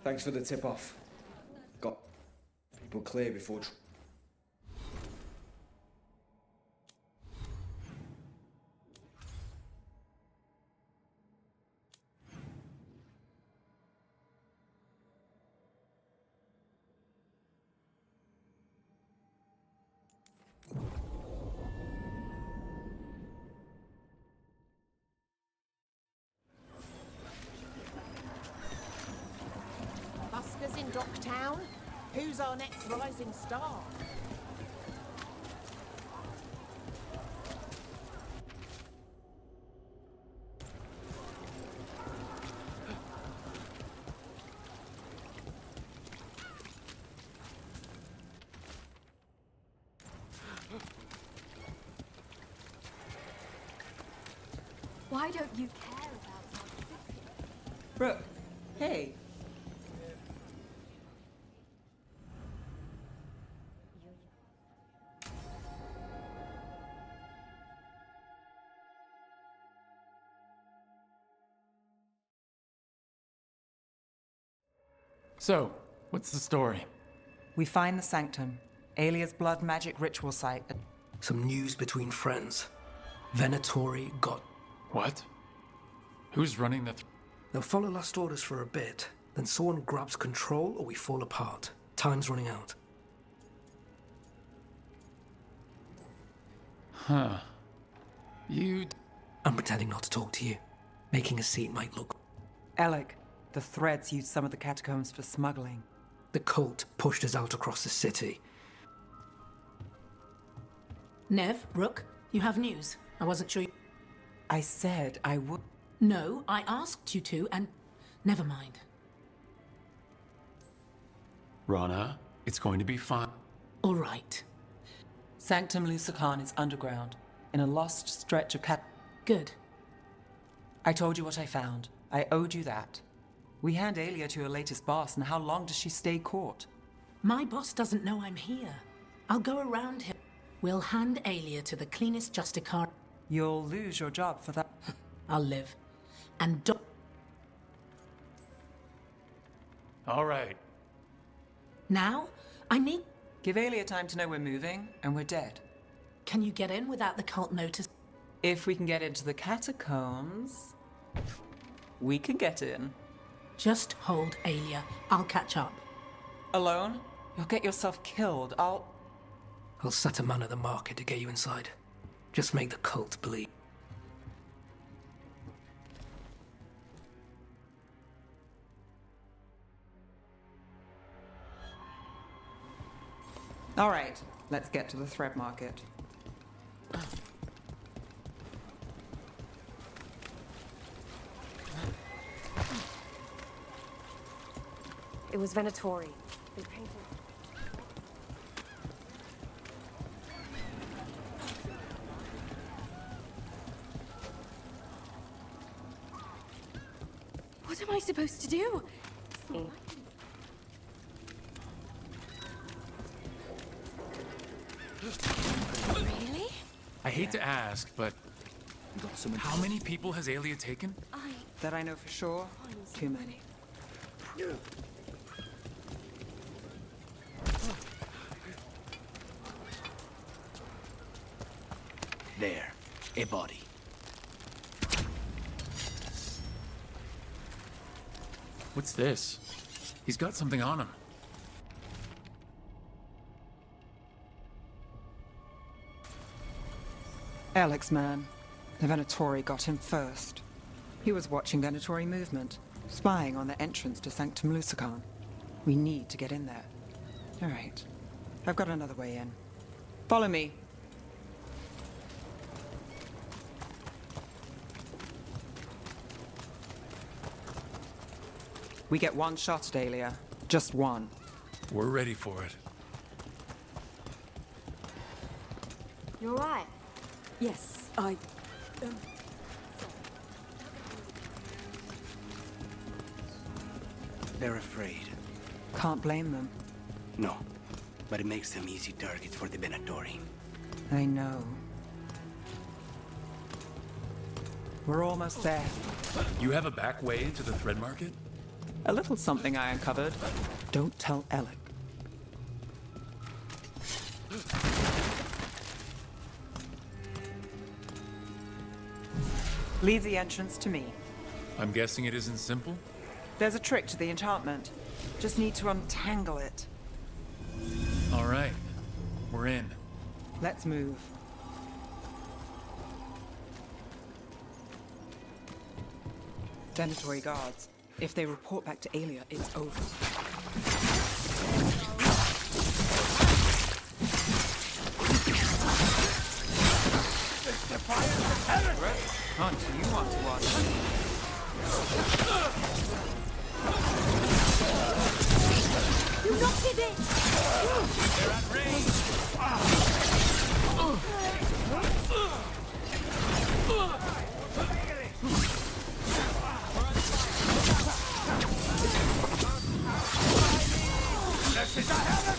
Thanks for the tip-off. Got people clear before... Buskers in Docktown? Who's our next rising star? Why don't you care about our city? Brooke, hey. So, what's the story? We find the sanctum, Alia's blood magic ritual site. Some news between friends. Venatori got... What? Who's running the... They'll follow last orders for a bit, then someone grabs control or we fall apart. Time's running out. Huh. You... I'm pretending not to talk to you. Making a scene might look... Alec, the Threads used some of the catacombs for smuggling. The cult pushed us out across the city. Nev, Rook, you have news. I wasn't sure you... I said I would... No, I asked you to, and... Never mind. Rana, it's going to be fine. All right. Sanctum Lucican is underground, in a lost stretch of Good. I told you what I found. I owed you that. We hand Alia to her latest boss, and how long does she stay caught? My boss doesn't know I'm here. I'll go around him. We'll hand Alia to the cleanest Justicar. You'll lose your job for that. I'll live. And All right. Now, I need... Give Alia time to know we're moving, and we're dead. Can you get in without the cult notice? If we can get into the catacombs, we can get in. Just hold Alia. I'll catch up. Alone? You'll get yourself killed. I'll set a man at the market to get you inside. Just make the cult believe. All right, let's get to the thread market. It was Venatori. They painted... What am I supposed to do? Really? I hate to ask, but... How many people has Alia taken? That I know for sure, too many. There, a body. What's this? He's got something on him. Alex, man. The Venatori got him first. He was watching Venatori movement, spying on the entrance to Sanctum Lucican. We need to get in there. All right. I've got another way in. Follow me. We get one shot at Alia. Just one. We're ready for it. You all right? Yes, They're afraid. Can't blame them. No, but it makes them easy targets for the Venatori. I know. We're almost there. You have a back way into the thread market? A little something I uncovered. Don't tell Alec. Leave the entrance to me. I'm guessing it isn't simple? There's a trick to the enchantment. Just need to untangle it. All right. We're in. Let's move. Venatori guards. If they report back to Alia, it's over. Hunt, you want to watch? You knocked it in! They're at range! This is a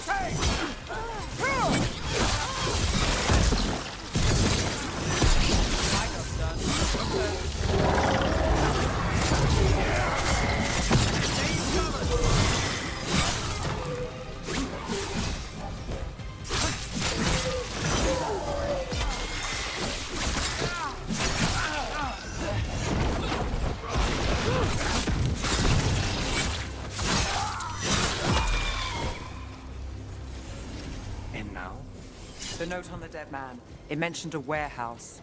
And now? The note on the dead man. It mentioned a warehouse.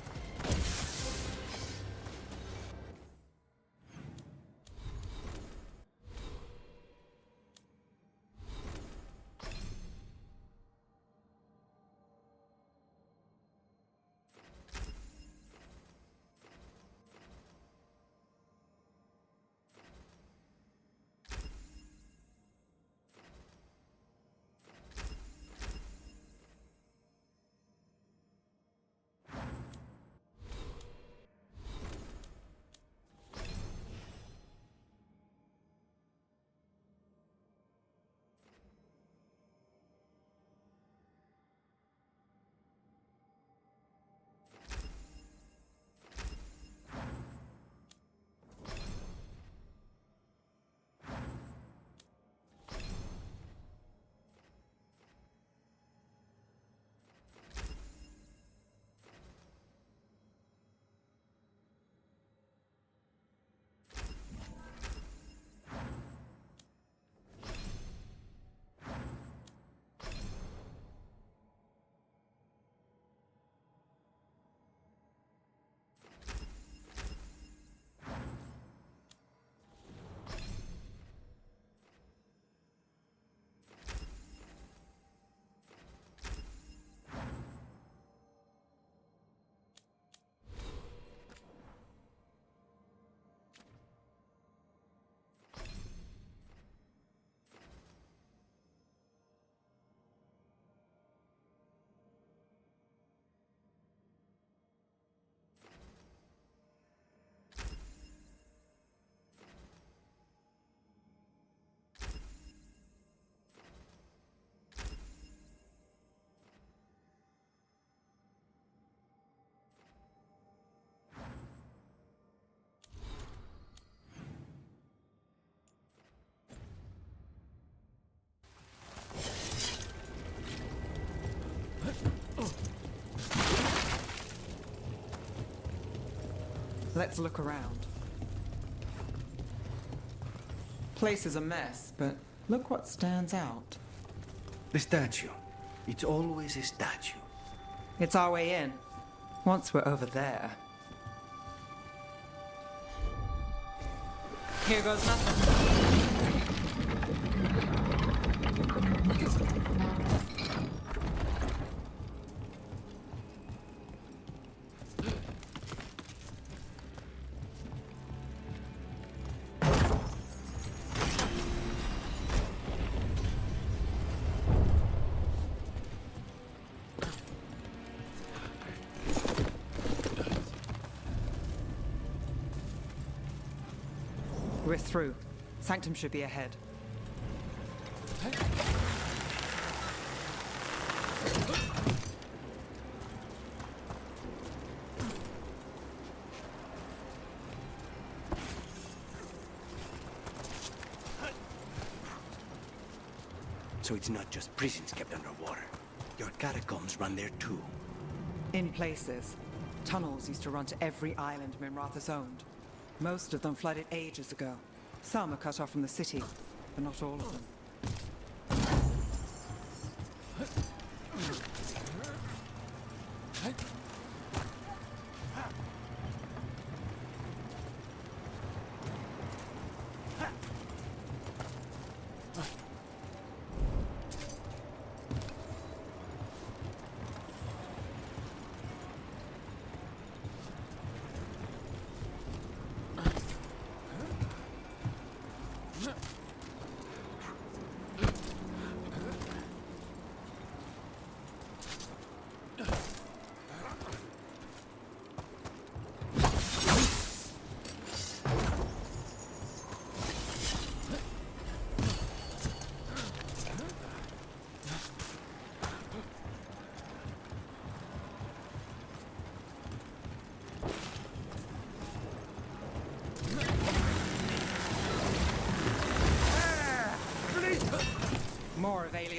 Let's look around. Place is a mess, but look what stands out. The statue. It's always a statue. It's our way in. Once we're over there. Here goes nothing. We're through. Sanctum should be ahead. So it's not just prisons kept underwater. Your catacombs run there too. In places. Tunnels used to run to every island Minrathous owned. Most of them flooded ages ago. Some are cut off from the city, but not all of them.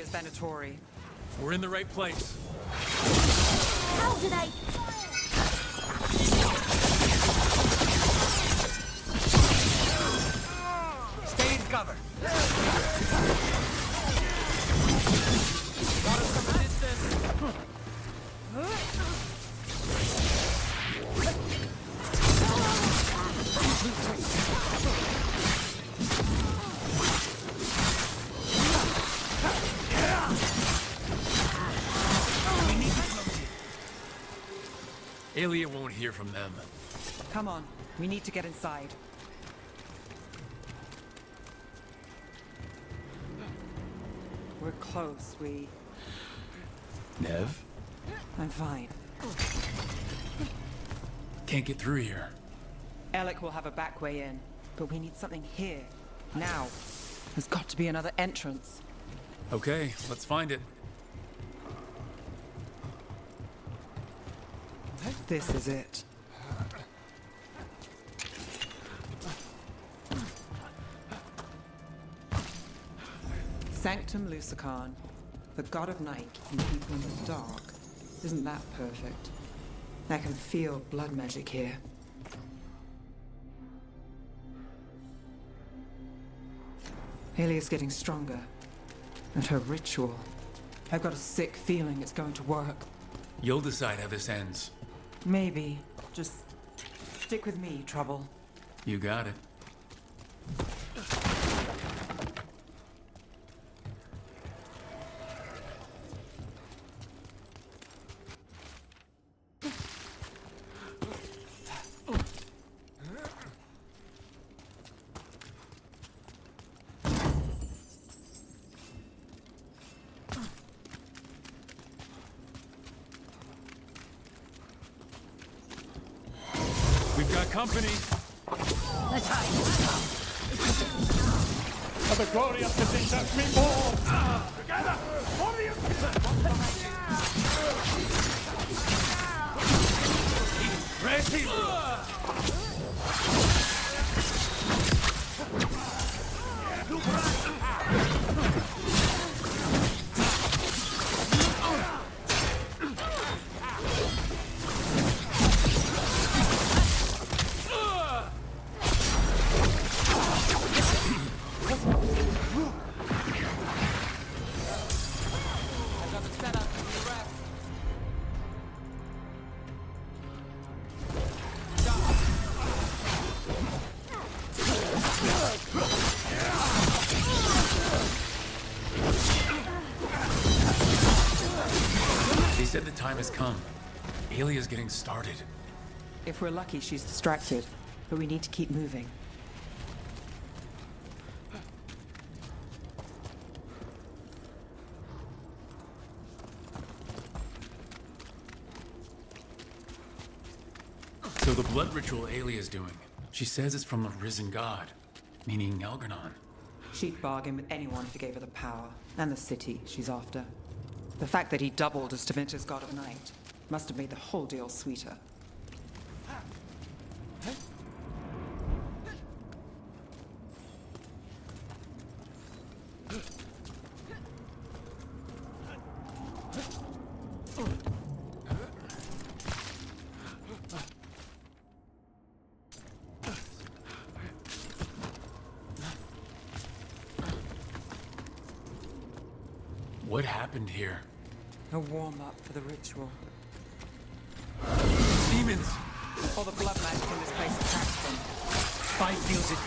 is Venatori. We're in the right place. How did I... Stay in cover. Got us from a distance. Alia won't hear from them. Come on, we need to get inside. We're close, Nev? I'm fine. Can't get through here. Alec will have a back way in, but we need something here, now. There's got to be another entrance. Okay, let's find it. This is it. Sanctum Lucican, the god of night keeping people in the dark. Isn't that perfect? I can feel blood magic here. Alia's getting stronger. And her ritual. I've got a sick feeling it's going to work. You'll decide how this ends. Maybe. Just stick with me, Trouble. You got it. We've got company. Let's hide. For the glory of the desert, we move! Together! Ready! They said the time has come. Alia's getting started. If we're lucky, she's distracted. But we need to keep moving. So the blood ritual Alia's doing, she says it's from the risen god, meaning Algernon. She'd bargain with anyone who gave her the power, and the city she's after. The fact that he doubled as Devinter's god of night must have made the whole deal sweeter. What happened here? A warm-up for the ritual. Demons! All the blood magic in this place attacks them. Spike feels it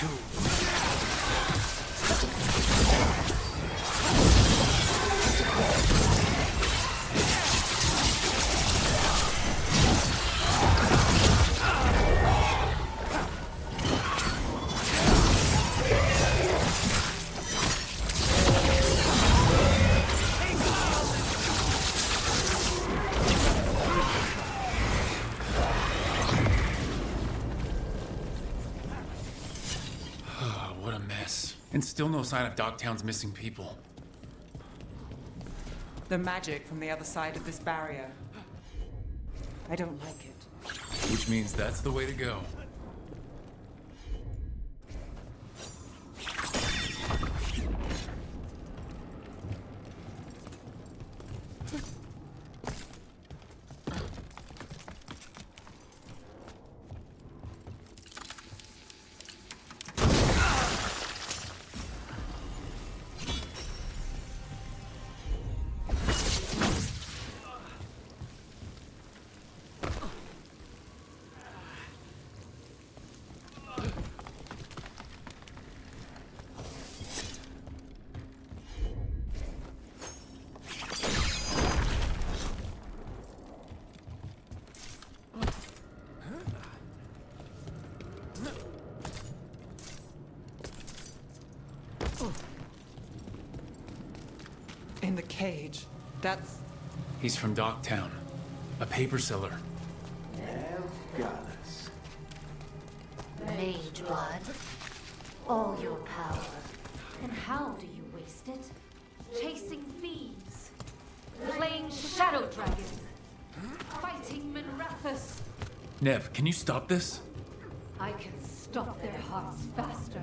What a mess. And still no sign of Dogtown's missing people. The magic from the other side of this barrier. I don't like it. Which means that's the way to go. In the cage. That's... He's from Docktown. A paper seller. Gallus. Mage blood. All your power. And how do you waste it? Chasing thieves. Playing Shadow Dragon. Fighting Minrathus. Nev, can you stop this? I can stop their hearts faster.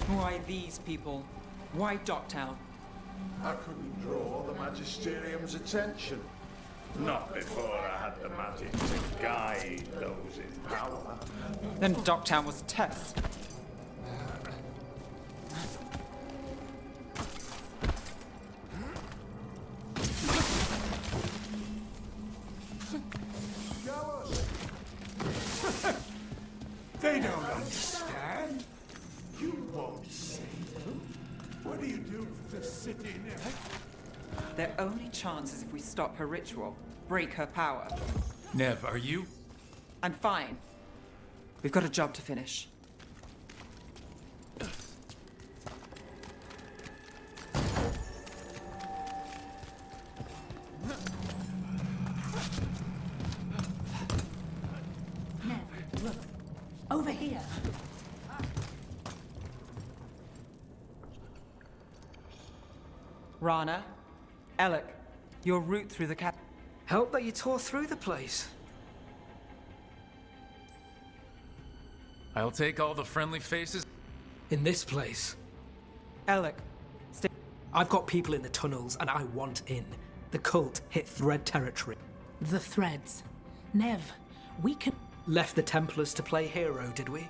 Why these people? Why Docktown? I couldn't draw the Magisterium's attention. Not before I had the magic to guide those in power. Then Docktown was a test. They don't understand. You won't save them. What do you do with the city now? Their only chance is if we stop her ritual, break her power. Nev, are you? I'm fine. We've got a job to finish. Nev, look. Over here. Rana, Alec, your route through the cap... Help that you tore through the place. I'll take all the friendly faces. In this place. Alec, stay... I've got people in the tunnels and I want in. The cult hit Thread territory. The threads. Nev, we can... Left the Templars to play hero, did we?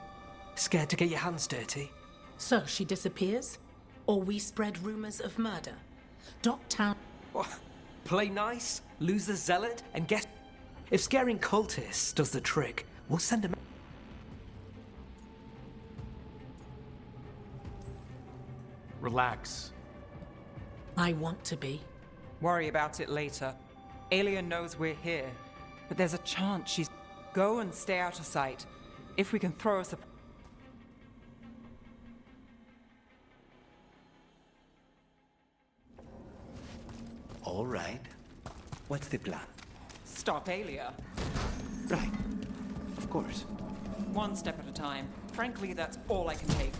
Scared to get your hands dirty? So she disappears? Or we spread rumors of murder? Docktown... What? Play nice, lose the zealot, and get... If scaring cultists does the trick, we'll send them... Relax. I want to be. Worry about it later. Alien knows we're here, but there's a chance she's... Go and stay out of sight. If we can throw us a... All right. What's the plan? Stop Alia. Right. Of course. One step at a time. Frankly, that's all I can take.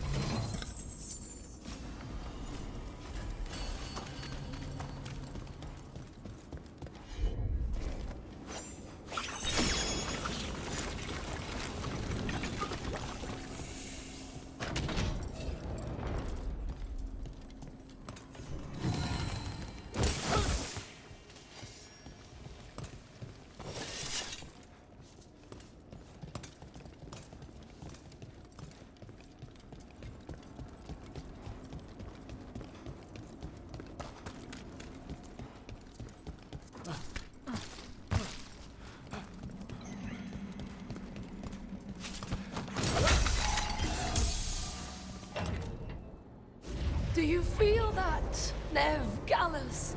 Do you feel that, Nev Gallus?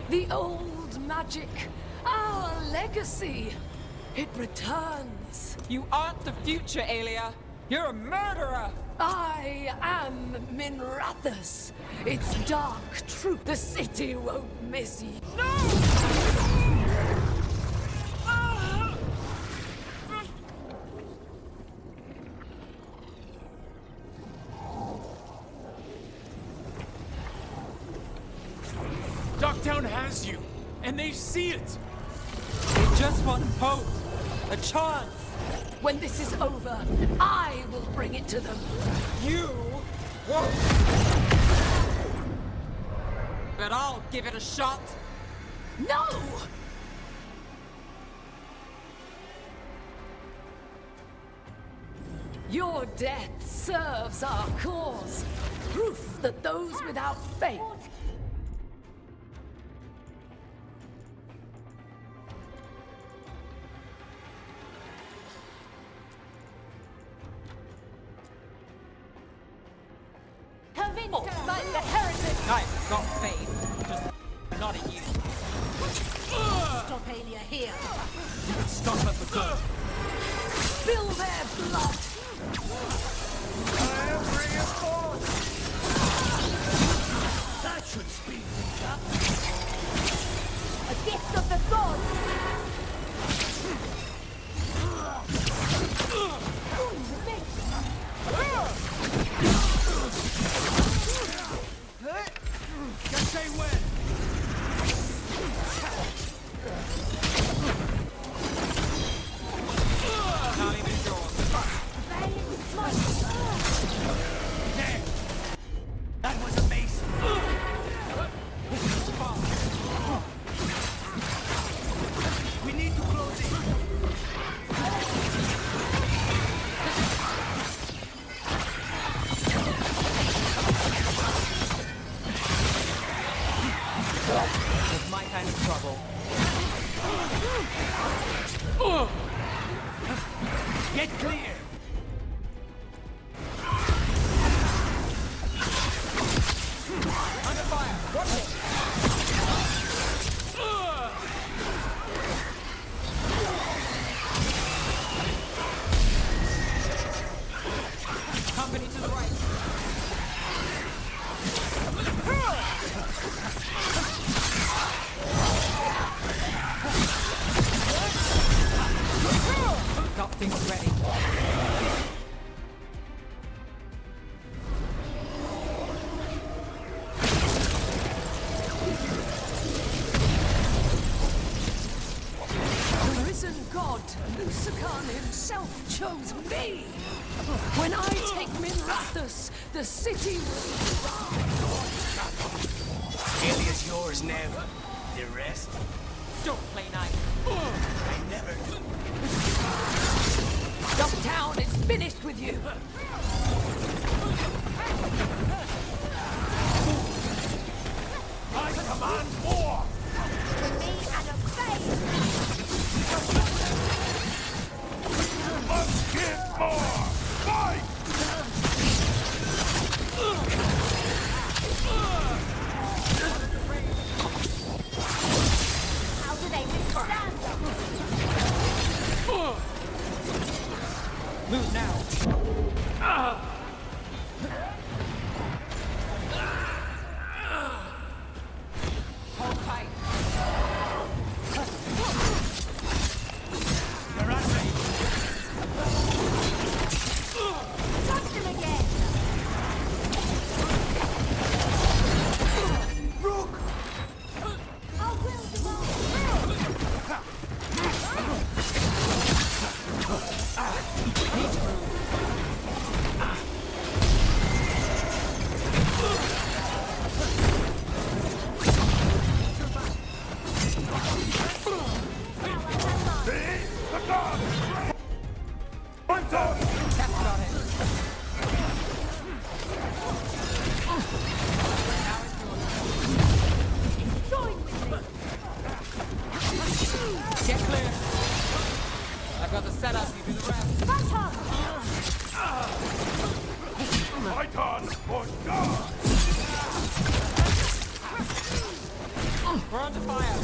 The old magic, our legacy. It returns. You aren't the future, Alia. You're a murderer. I am Minrathus. It's dark truth. The city won't miss you. Docktown has you, and they see it. They just want hope, a chance. When this is over, I will bring it to them. You won't. But I'll give it a shot. No! Your death serves our cause. Proof that those without faith like the heretic. I've got faith. Just not in you. Stop Alia here. You can stop at the door. spill their blood. I am reinforced! That should speed things up. A gift of the gods! Just say when. Not even yours. There. That was amazing. We need to close it. It's my kind of trouble. Get clear. Under fire. Watch it. Company to the right. Got things ready. The risen god, Lucican himself, chose me. When I take Minrathus, the city will rise. Alias yours now. The rest? Don't play nice. I never do. Ducktown is finished with you. I command war! Me and a face! Let's get more! Fight! How do they withstand them? Move now. Hold tight. You're at me! Touch them again! Rook! I will Get clear. I've got the setup, you do the rest. Fight on, or die! We're under fire.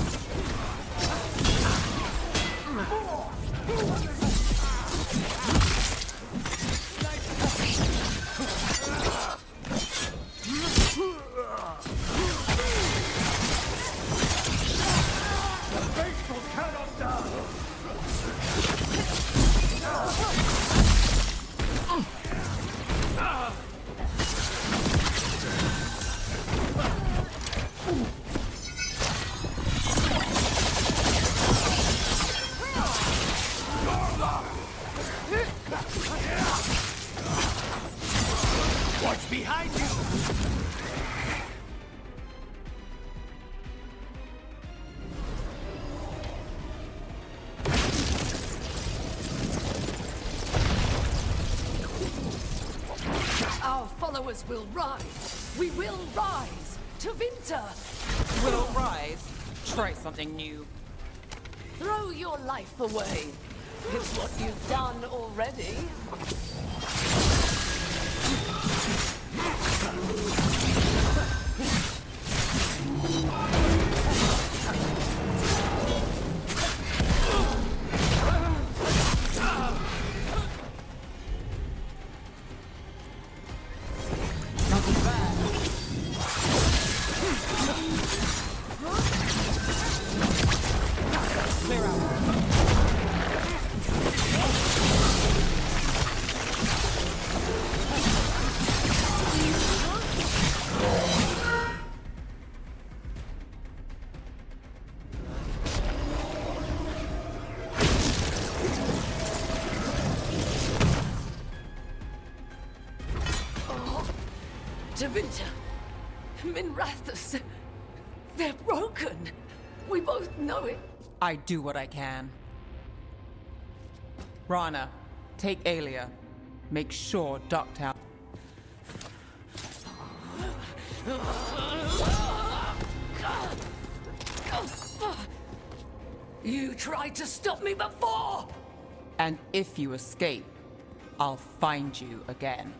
The faithful cannot die! Watch behind you! Our followers will rise. We will rise to Winter. We'll rise. Try something new. Throw your life away. It's what you've done already. Davinta, Minrathus, they're broken. We both know it. I do what I can. Rana, take Aelia. Make sure Ducktown. You tried to stop me before! And if you escape, I'll find you again.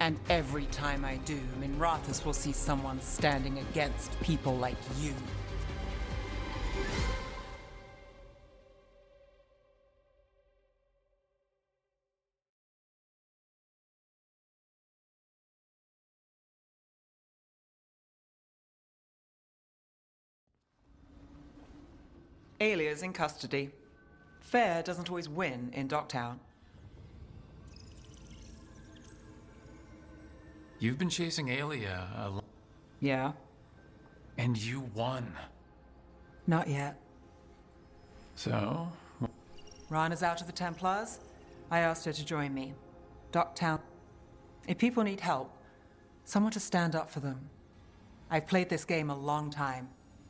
And every time I do, Minrathus will see someone standing against people like you. Aelia's in custody. Fair doesn't always win in Docktown. You've been chasing Aelia a Yeah? and you won. Not yet. So? Rana's out of the Templars. I asked her to join me. Docktown. If people need help, someone to stand up for them. I've played this game a long time.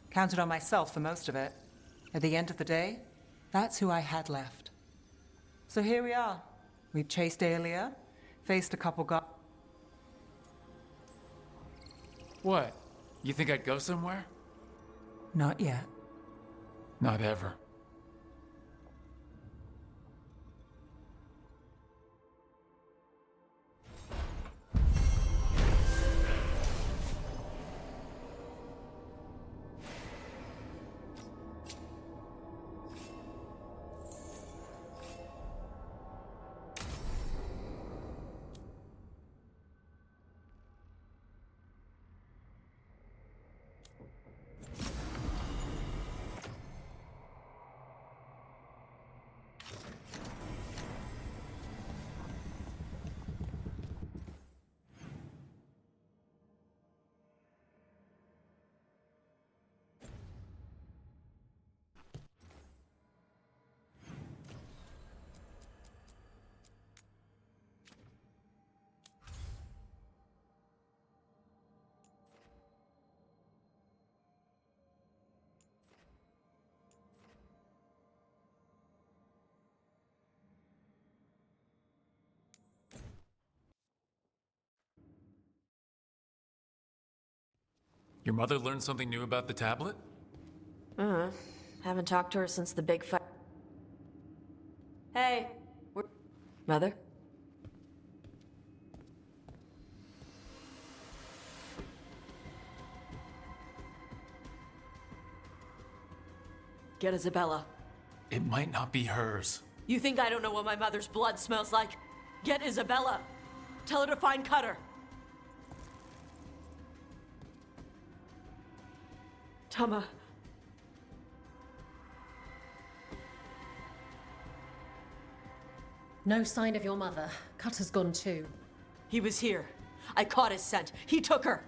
Counted on myself for most of it. At the end of the day, that's who I had left. So here we are. We've chased Aelia, faced a couple What? You think I'd go somewhere? Not yet. Not ever. Your mother learned something new about the tablet? Haven't talked to her since the big fight. Hey, Mother? Get Isabella. It might not be hers. You think I don't know what my mother's blood smells like? Get Isabella. Tell her to find Cutter. Tama. No sign of your mother. Cutter's gone too. He was here. I caught his scent. He took her.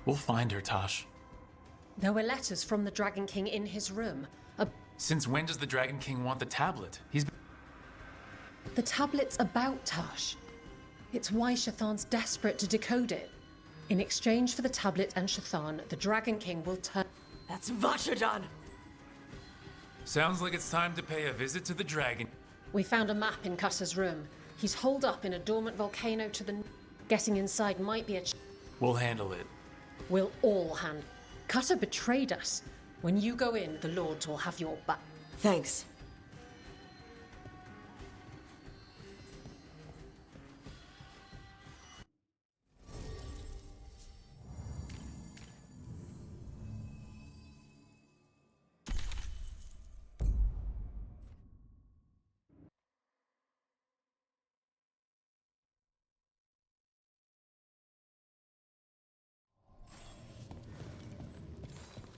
We'll find her, Tosh. There were letters from the Dragon King in his room. Since when does the Dragon King want the tablet? The tablet's about Tosh. It's why Shathan's desperate to decode it. In exchange for the tablet and Shathan, the Dragon King will turn... That's Vashadan! Sounds like it's time to pay a visit to the dragon. We found a map in Cutter's room. He's holed up in a dormant volcano to the... Getting inside might be a... We'll handle it. We'll all handle. Cutter betrayed us. When you go in, the Lords will have your back. Thanks.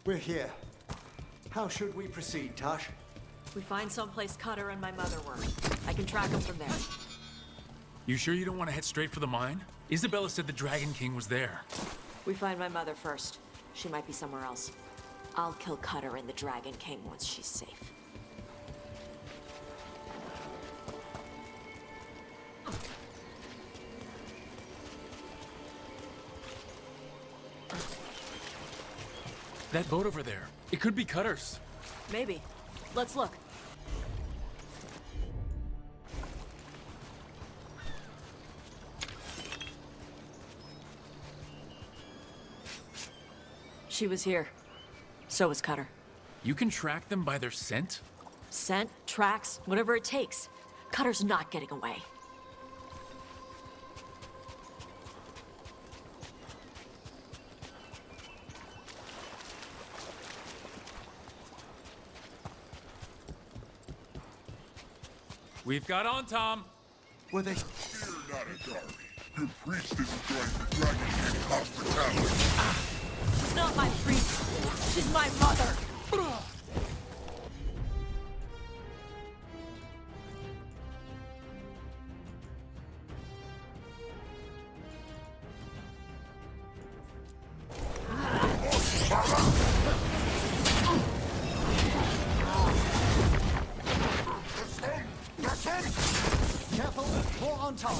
We're here. How should we proceed, Tosh? We find someplace Cutter and my mother were. I can track them from there. You sure you don't want to head straight for the mine? Isabella said the Dragon King was there. We find my mother first. She might be somewhere else. I'll kill Cutter and the Dragon King once she's safe. That boat over there. It could be Cutter's. Maybe. Let's look. She was here. So was Cutter. You can track them by their scent? Scent, tracks, whatever it takes. Cutter's not getting away. We've got on, Tom. Were they? Fear not, Adari. Your priest is enjoying the Dragon King's hospitality. She's not my priest. She's my mother. Careful, more on top.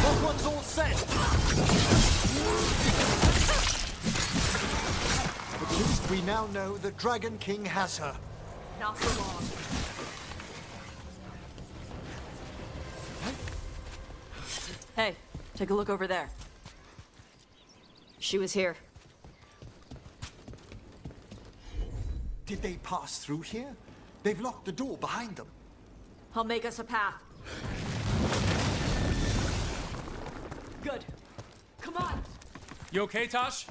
That one's all set. At least we now know the Dragon King has her. Not for long. Hey, take a look over there. She was here. Did they pass through here? They've locked the door behind them. I'll make us a path. Good. Come on. You okay, Tosh?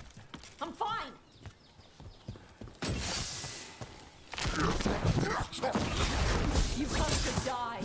I'm fine. You come to die.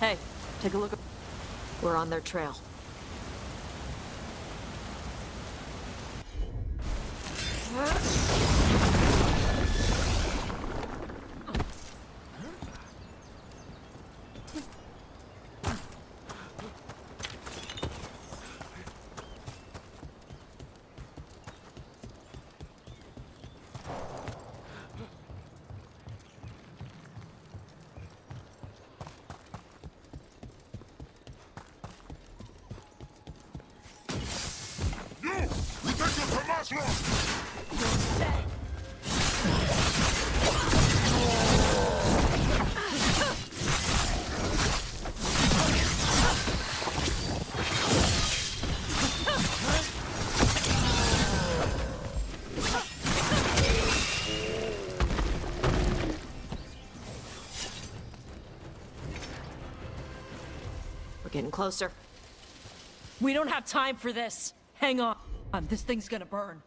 Hey, take a look. We're on their trail. We're getting closer. We don't have time for this. Hang on. This thing's gonna burn.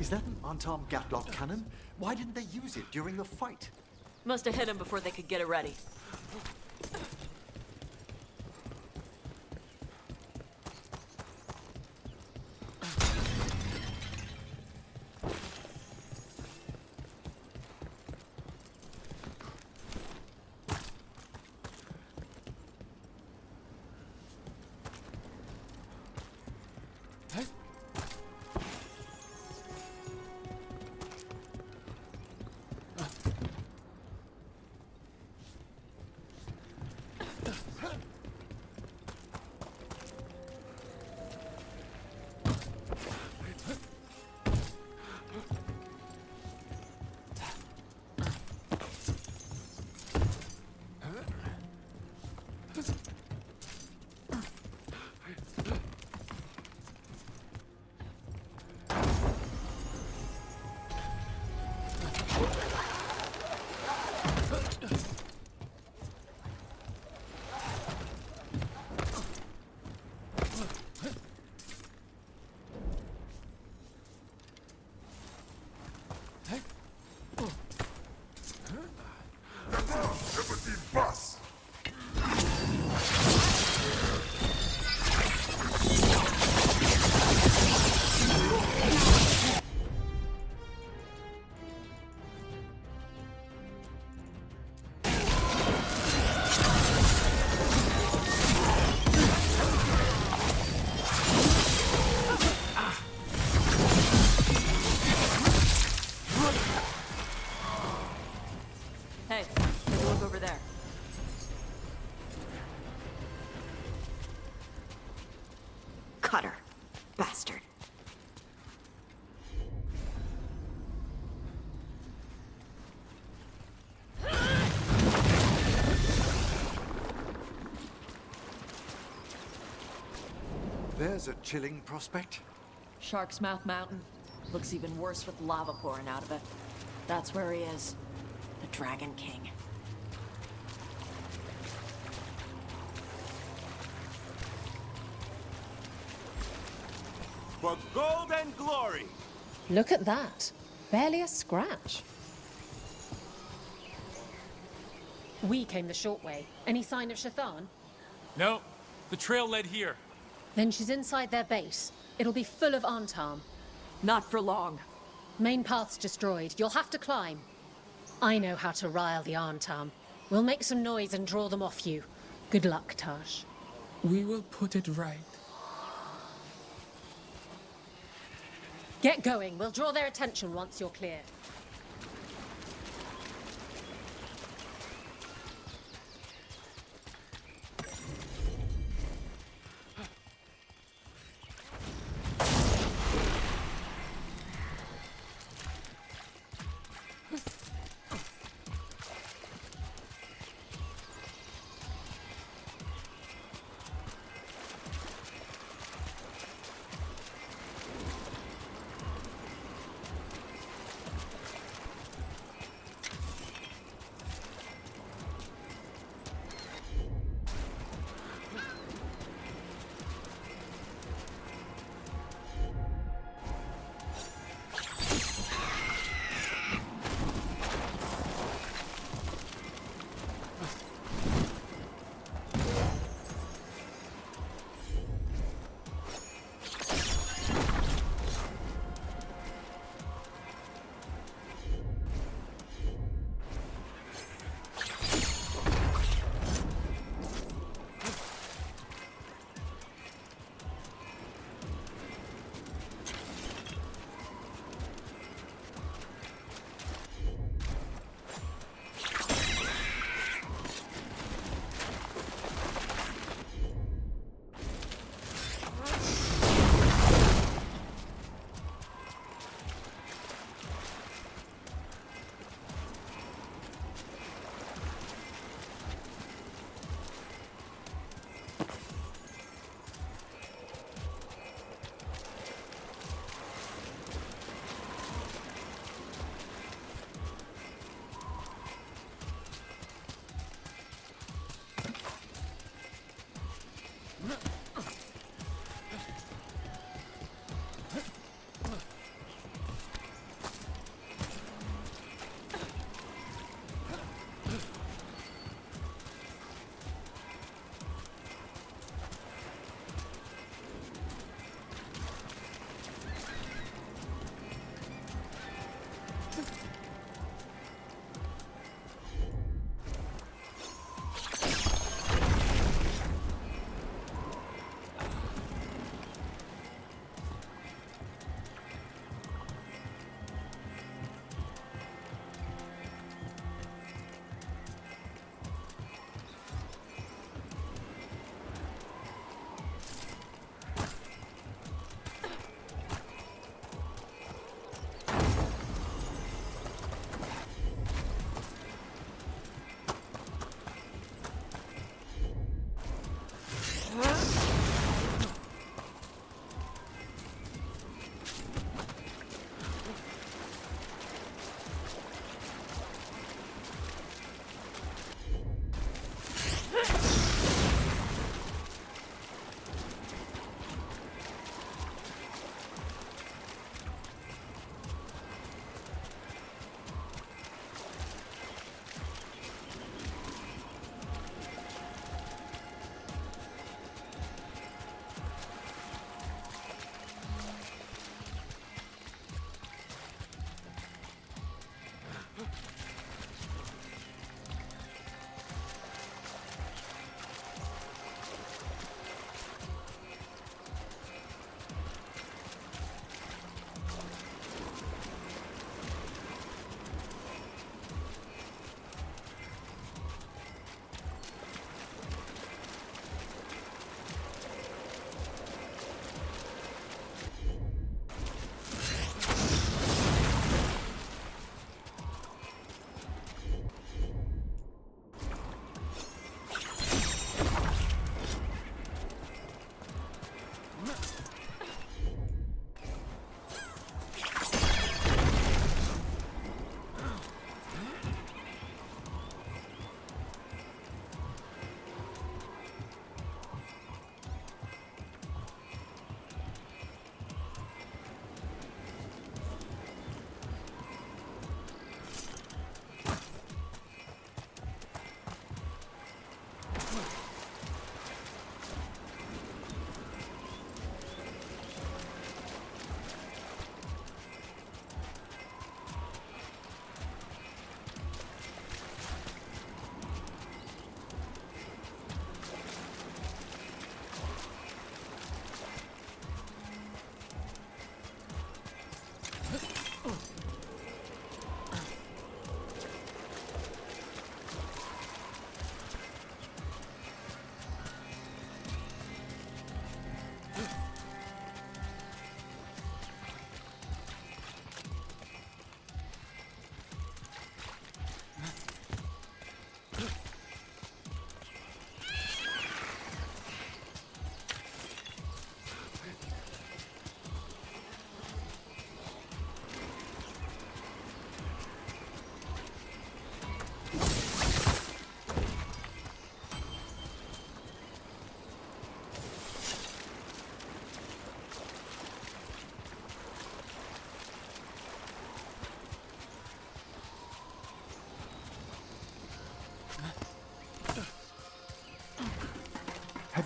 Is that an unarmed gatlock cannon? Why didn't they use it during the fight? Must have hit him before they could get it ready. There's a chilling prospect. Shark's Mouth Mountain. Looks even worse with lava pouring out of it. That's where he is. The Dragon King. For gold and glory! Look at that. Barely a scratch. We came the short way. Any sign of Shathan? No, the trail led here. Then she's inside their base. It'll be full of Antam. Not for long. Main path's destroyed. You'll have to climb. I know how to rile the Antam. We'll make some noise and draw them off you. Good luck, Tash. We will put it right. Get going. We'll draw their attention once you're clear.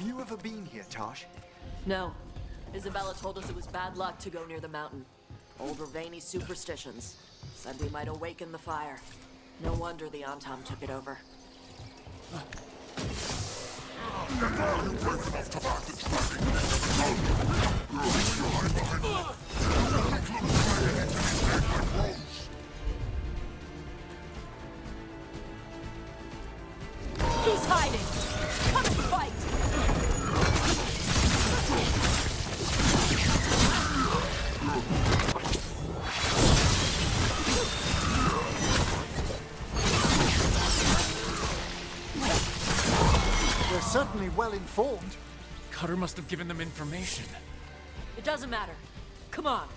you ever been here, Tosh? No. Isabella told us it was bad luck to go near the mountain. Old Ravani superstitions. Said we might awaken the fire. No wonder the Antam took it over. He's hiding! Come and fight! They're certainly well informed. Cutter must have given them information. It doesn't matter. Come on.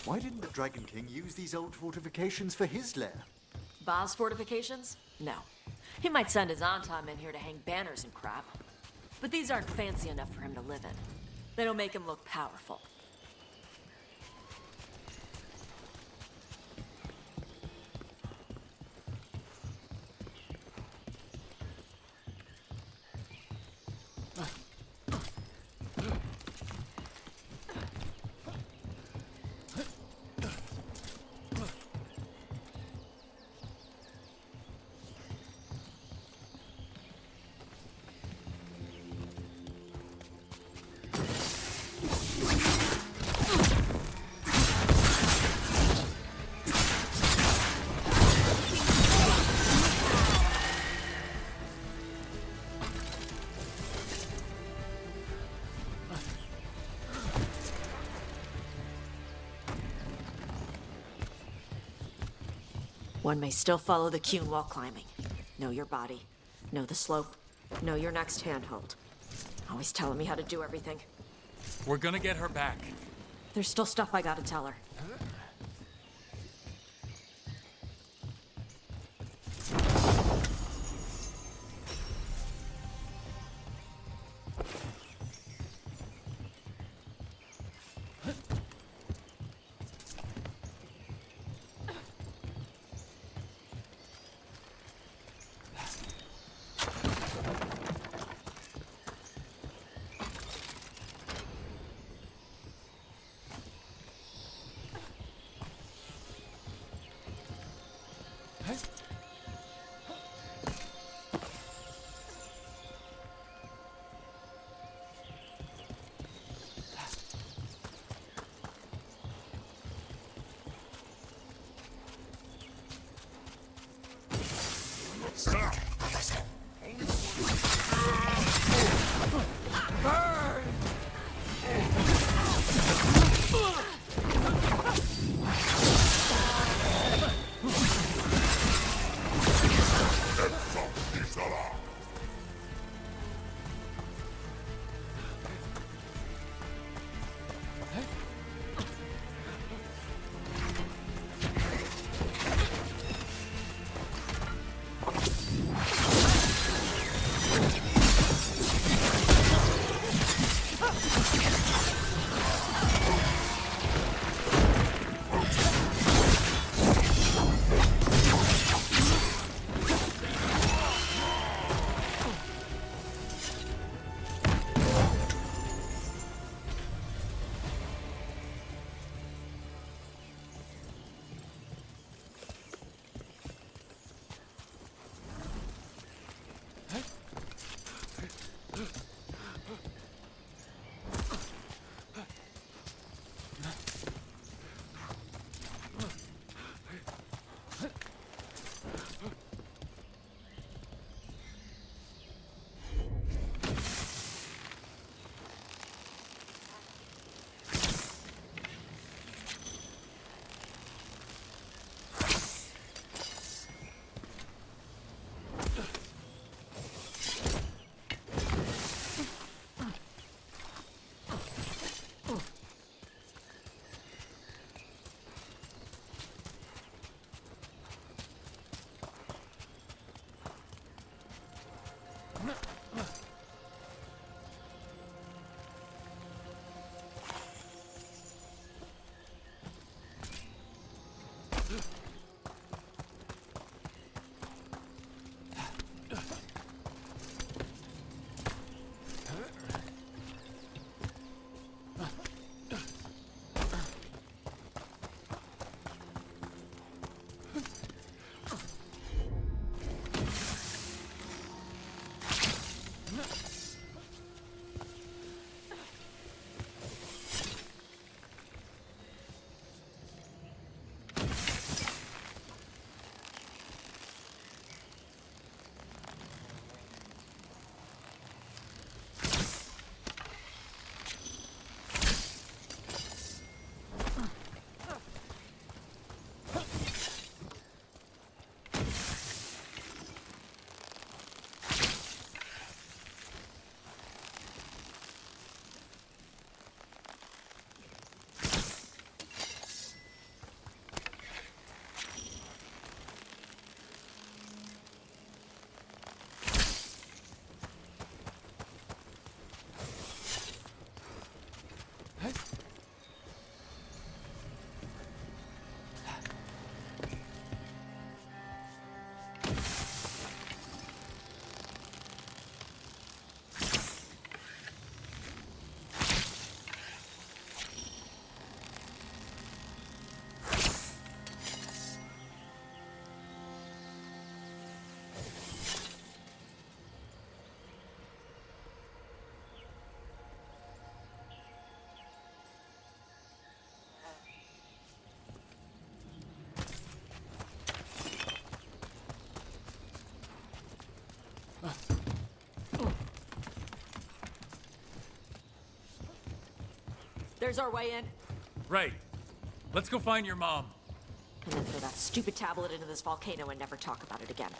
Why didn't the Dragon King use these old fortifications for his lair? Ba's fortifications? No. He might send his Antam in here to hang banners and crap. But these aren't fancy enough for him to live in. They don't make him look powerful. One may still follow the Cune while climbing. Know your body. Know the slope. Know your next handhold. Always telling me how to do everything. We're gonna get her back. There's still stuff I gotta tell her. There's our way in. Right. Let's go find your mom. And then throw that stupid tablet into this volcano and never talk about it again.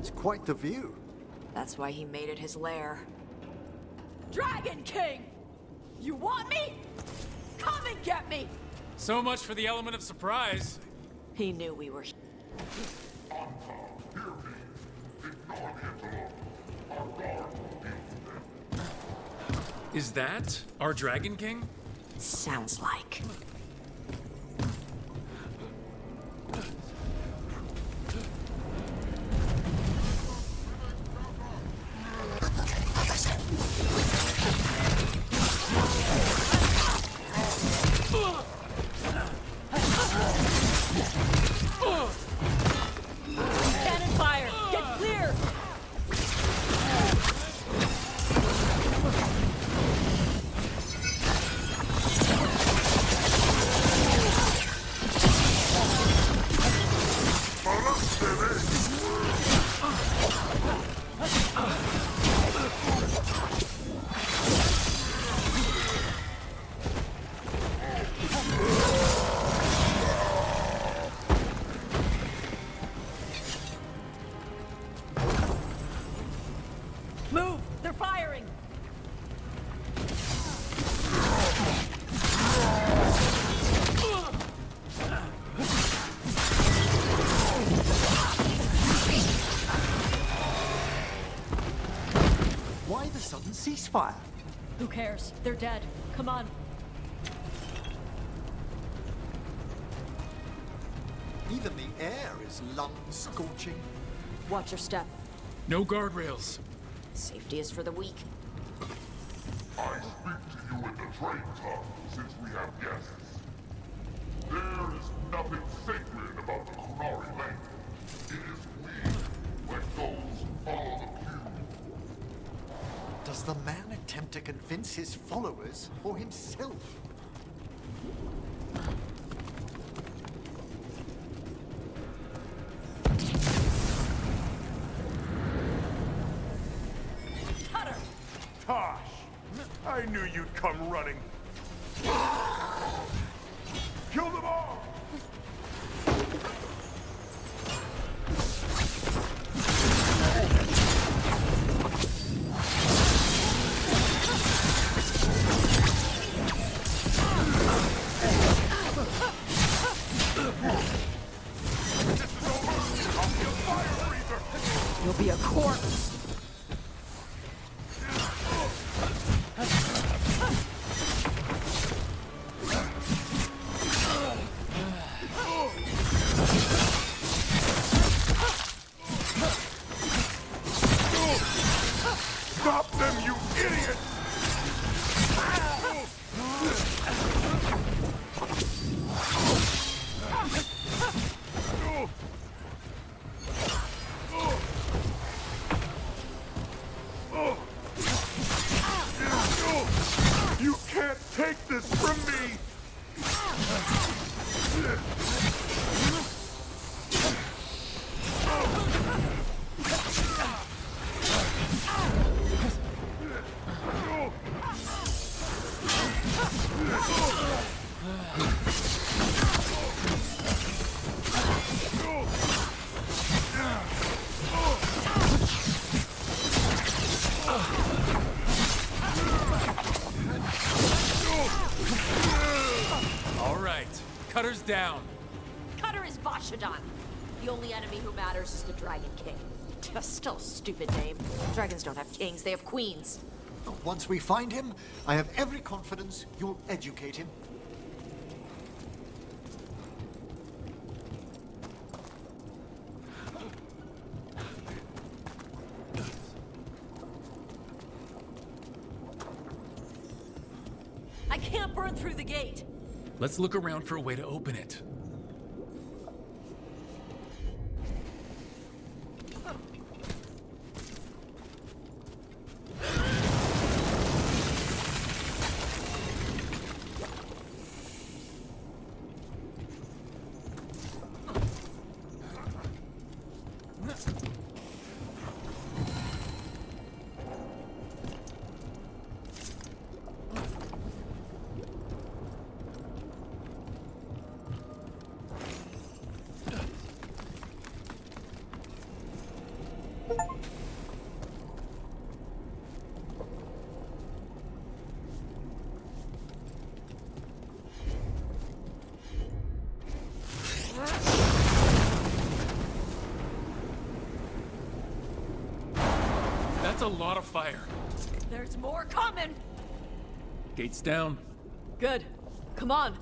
It's quite the view. That's why he made it his lair. Dragon King! You want me? Come and get me! So much for the element of surprise. He knew we were... Is that our Dragon King? Sounds like. Cannon fire! Get clear! Move! They're firing! Why the sudden ceasefire? Who cares? They're dead. Come on. Even the air is lung-scorching. Watch your step. No guardrails. Safety is for the weak. I speak to you in the train tongue, since we have guests. There is nothing sacred about the Kunari language. It is we, like those who follow the cue. Does the man attempt to convince his followers or himself? Tosh! I knew you'd come running. Kill them all! You'll be a corpse. Stop them, you idiot! You can't take this from me! All right, Cutter's down. Cutter is Vashadon. The only enemy who matters is the Dragon King. Still a stupid name. Dragons don't have kings, they have queens. Once we find him, I have every confidence you'll educate him. I can't burn through the gate. Let's look around for a way to open it. a lot of fire. There's more coming! Gates down. Good. Come on.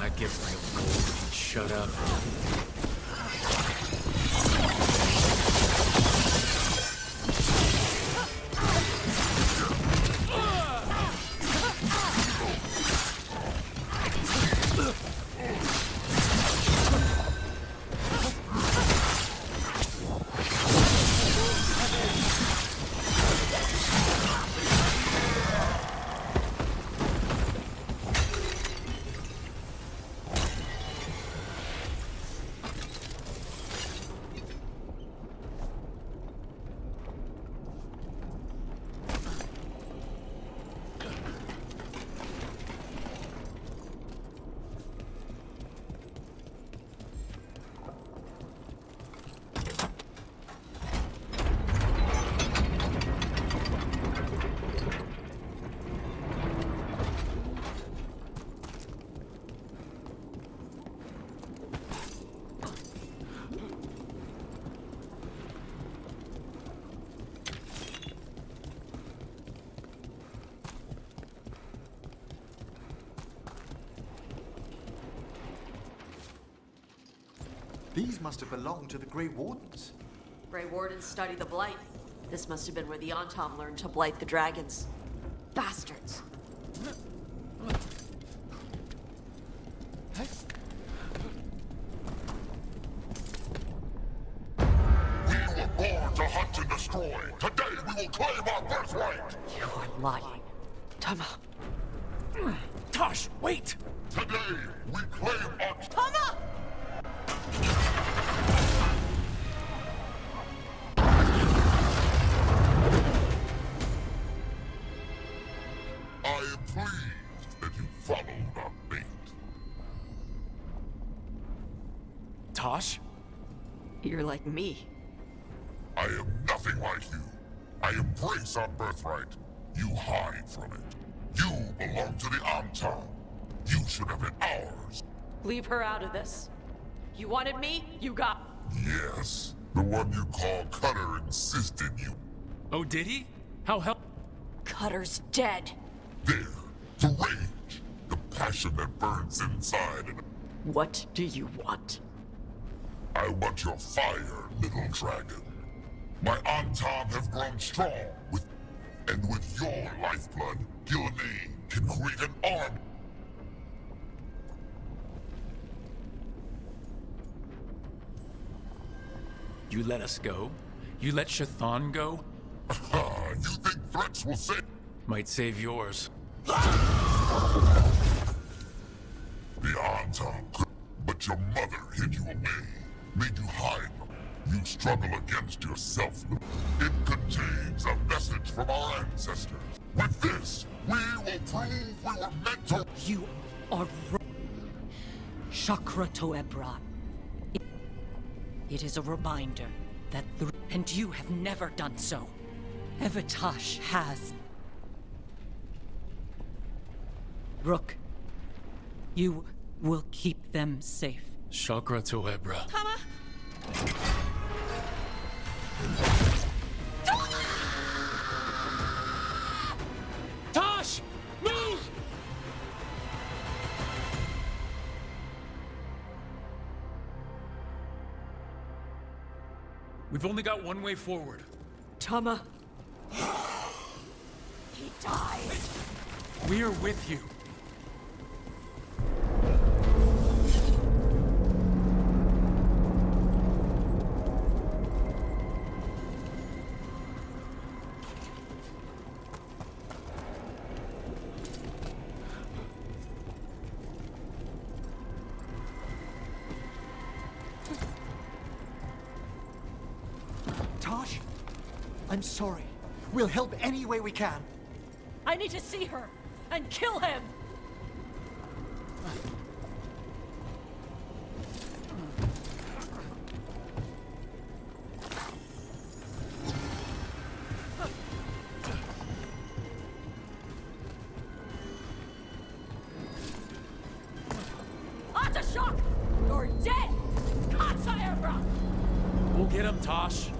I'd get real cold if you'd shut up. These must have belonged to the Grey Wardens. Grey Wardens study the Blight. This must have been where the Antom learned to blight the dragons. Bastards. We were born to hunt and destroy. Today we will claim our birthright. You are lying. Tama. Tosh, wait! Today we claim our... Tama! I am pleased that you followed our bait. Tosh? You're like me. I am nothing like you. I embrace our birthright. You hide from it. You belong to the Antom. You should have been ours. Leave her out of this. You wanted me, you got... Yes. The one you call Cutter insisted you... Oh, did he? How hell... Cutter's dead. There. The rage. The passion that burns inside. What do you want? I want your fire, little dragon. My Antom have grown strong with... And with your lifeblood, Gillenay can create an army. You let us go? You let Chthon go? You think threats will save... Might save yours. The Antom could... But your mother hid you away. Made you hide. You struggle against yourself. It contains a message from our ancestors. With this, we will prove we were meant to... You are Shakra-to Ebra. It is a reminder that and you have never done so. Evitash has. Rook, you will keep them safe. Shakra-to Ebra. Tama! Tosh! Move! We've only got one way forward. Tama. He died. We are with you. Tosh, I'm sorry. We'll help any way we can. I need to see her and kill him. Aftershock! You're dead! Katsaebra! We'll get him, Tosh.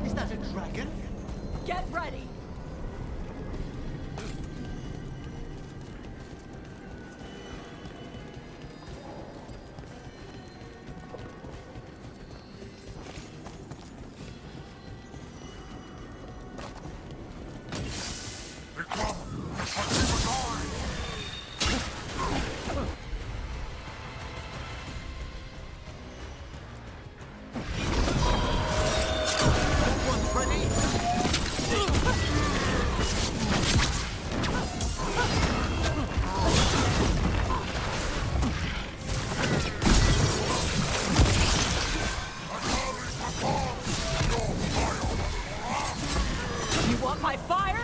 Is that a dragon? Get ready! You want my fire?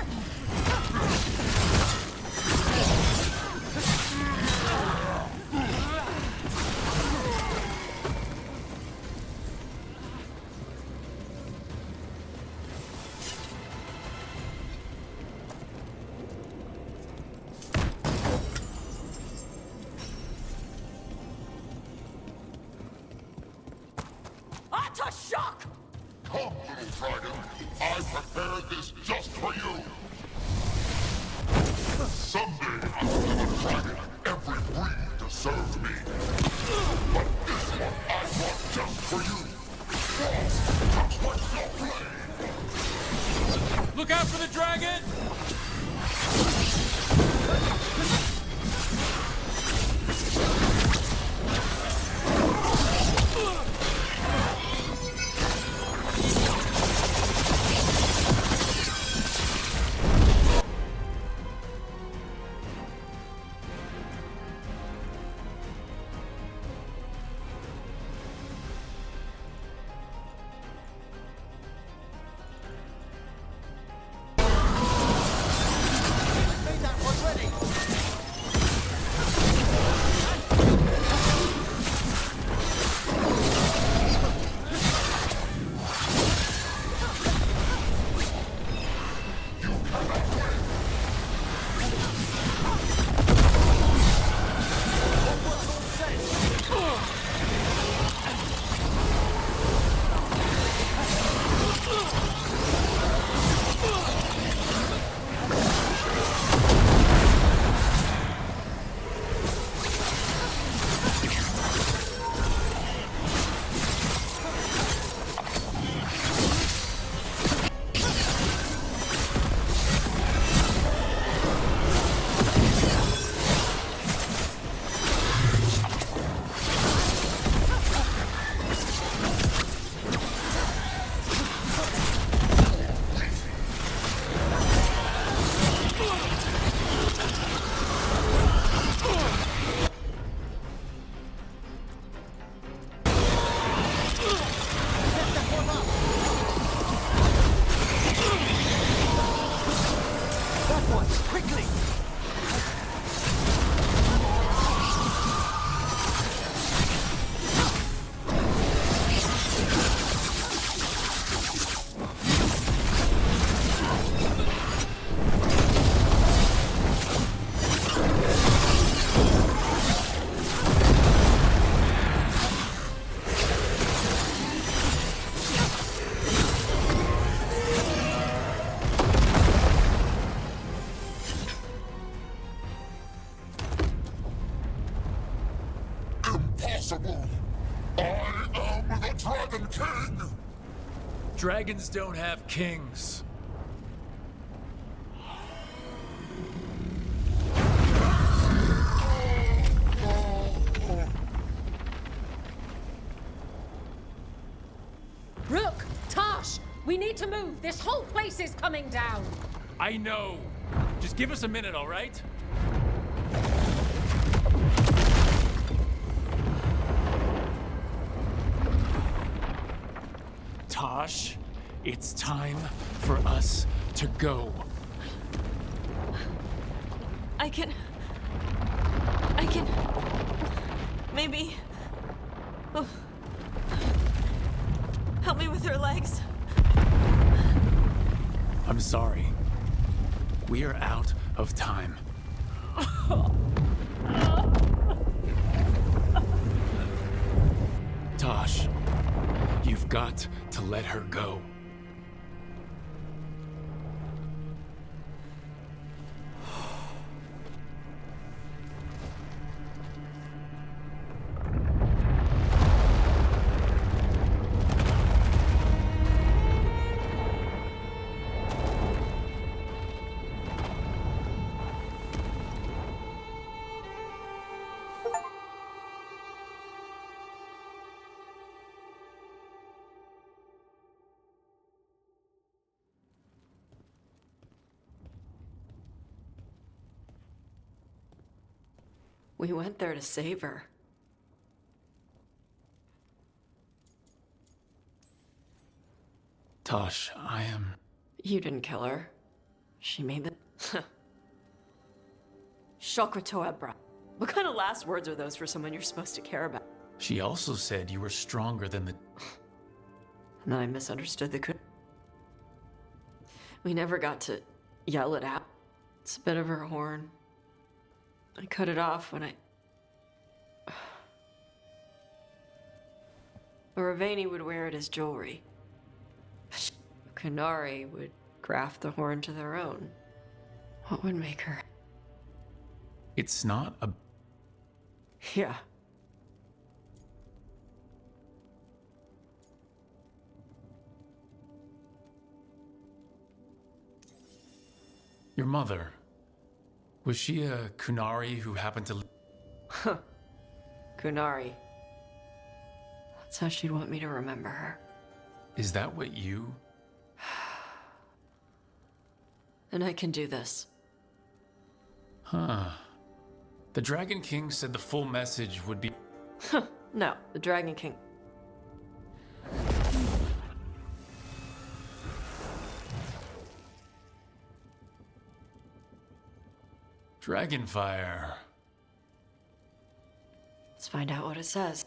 Aftershock! Come, little dragon. I prepared this just for you. Someday I will give a dragon every breed deserves me. But this one I brought just for you. Just like Joplin. Look out for the dragon! impossible! I am the Dragon King! Dragons don't have kings. Rook! Tosh! We need to move! This whole place is coming down! I know. Just give us a minute, all right? Tosh, it's time for us to go. I can... Maybe... Oh. Help me with her legs. I'm sorry. We are out of time. Tosh, you've got to let her go. We went there to save her. Tosh, I am... You didn't kill her. She made the... Secreto Ebra. What kind of last words are those for someone you're supposed to care about? She also said you were stronger than the... And then I misunderstood the We never got to yell it out. It's a bit of her horn. I cut it off when Ravani would wear it as jewelry. Kunari would graft the horn to their own. What would make her? It's not a... Yeah. Your mother. Was she a Kunari who happened to... Huh. Kunari. That's how she'd want me to remember her. Is that what you... And I can do this. Huh. The Dragon King said the full message would be... No, the Dragon King. Dragonfire. Let's find out what it says.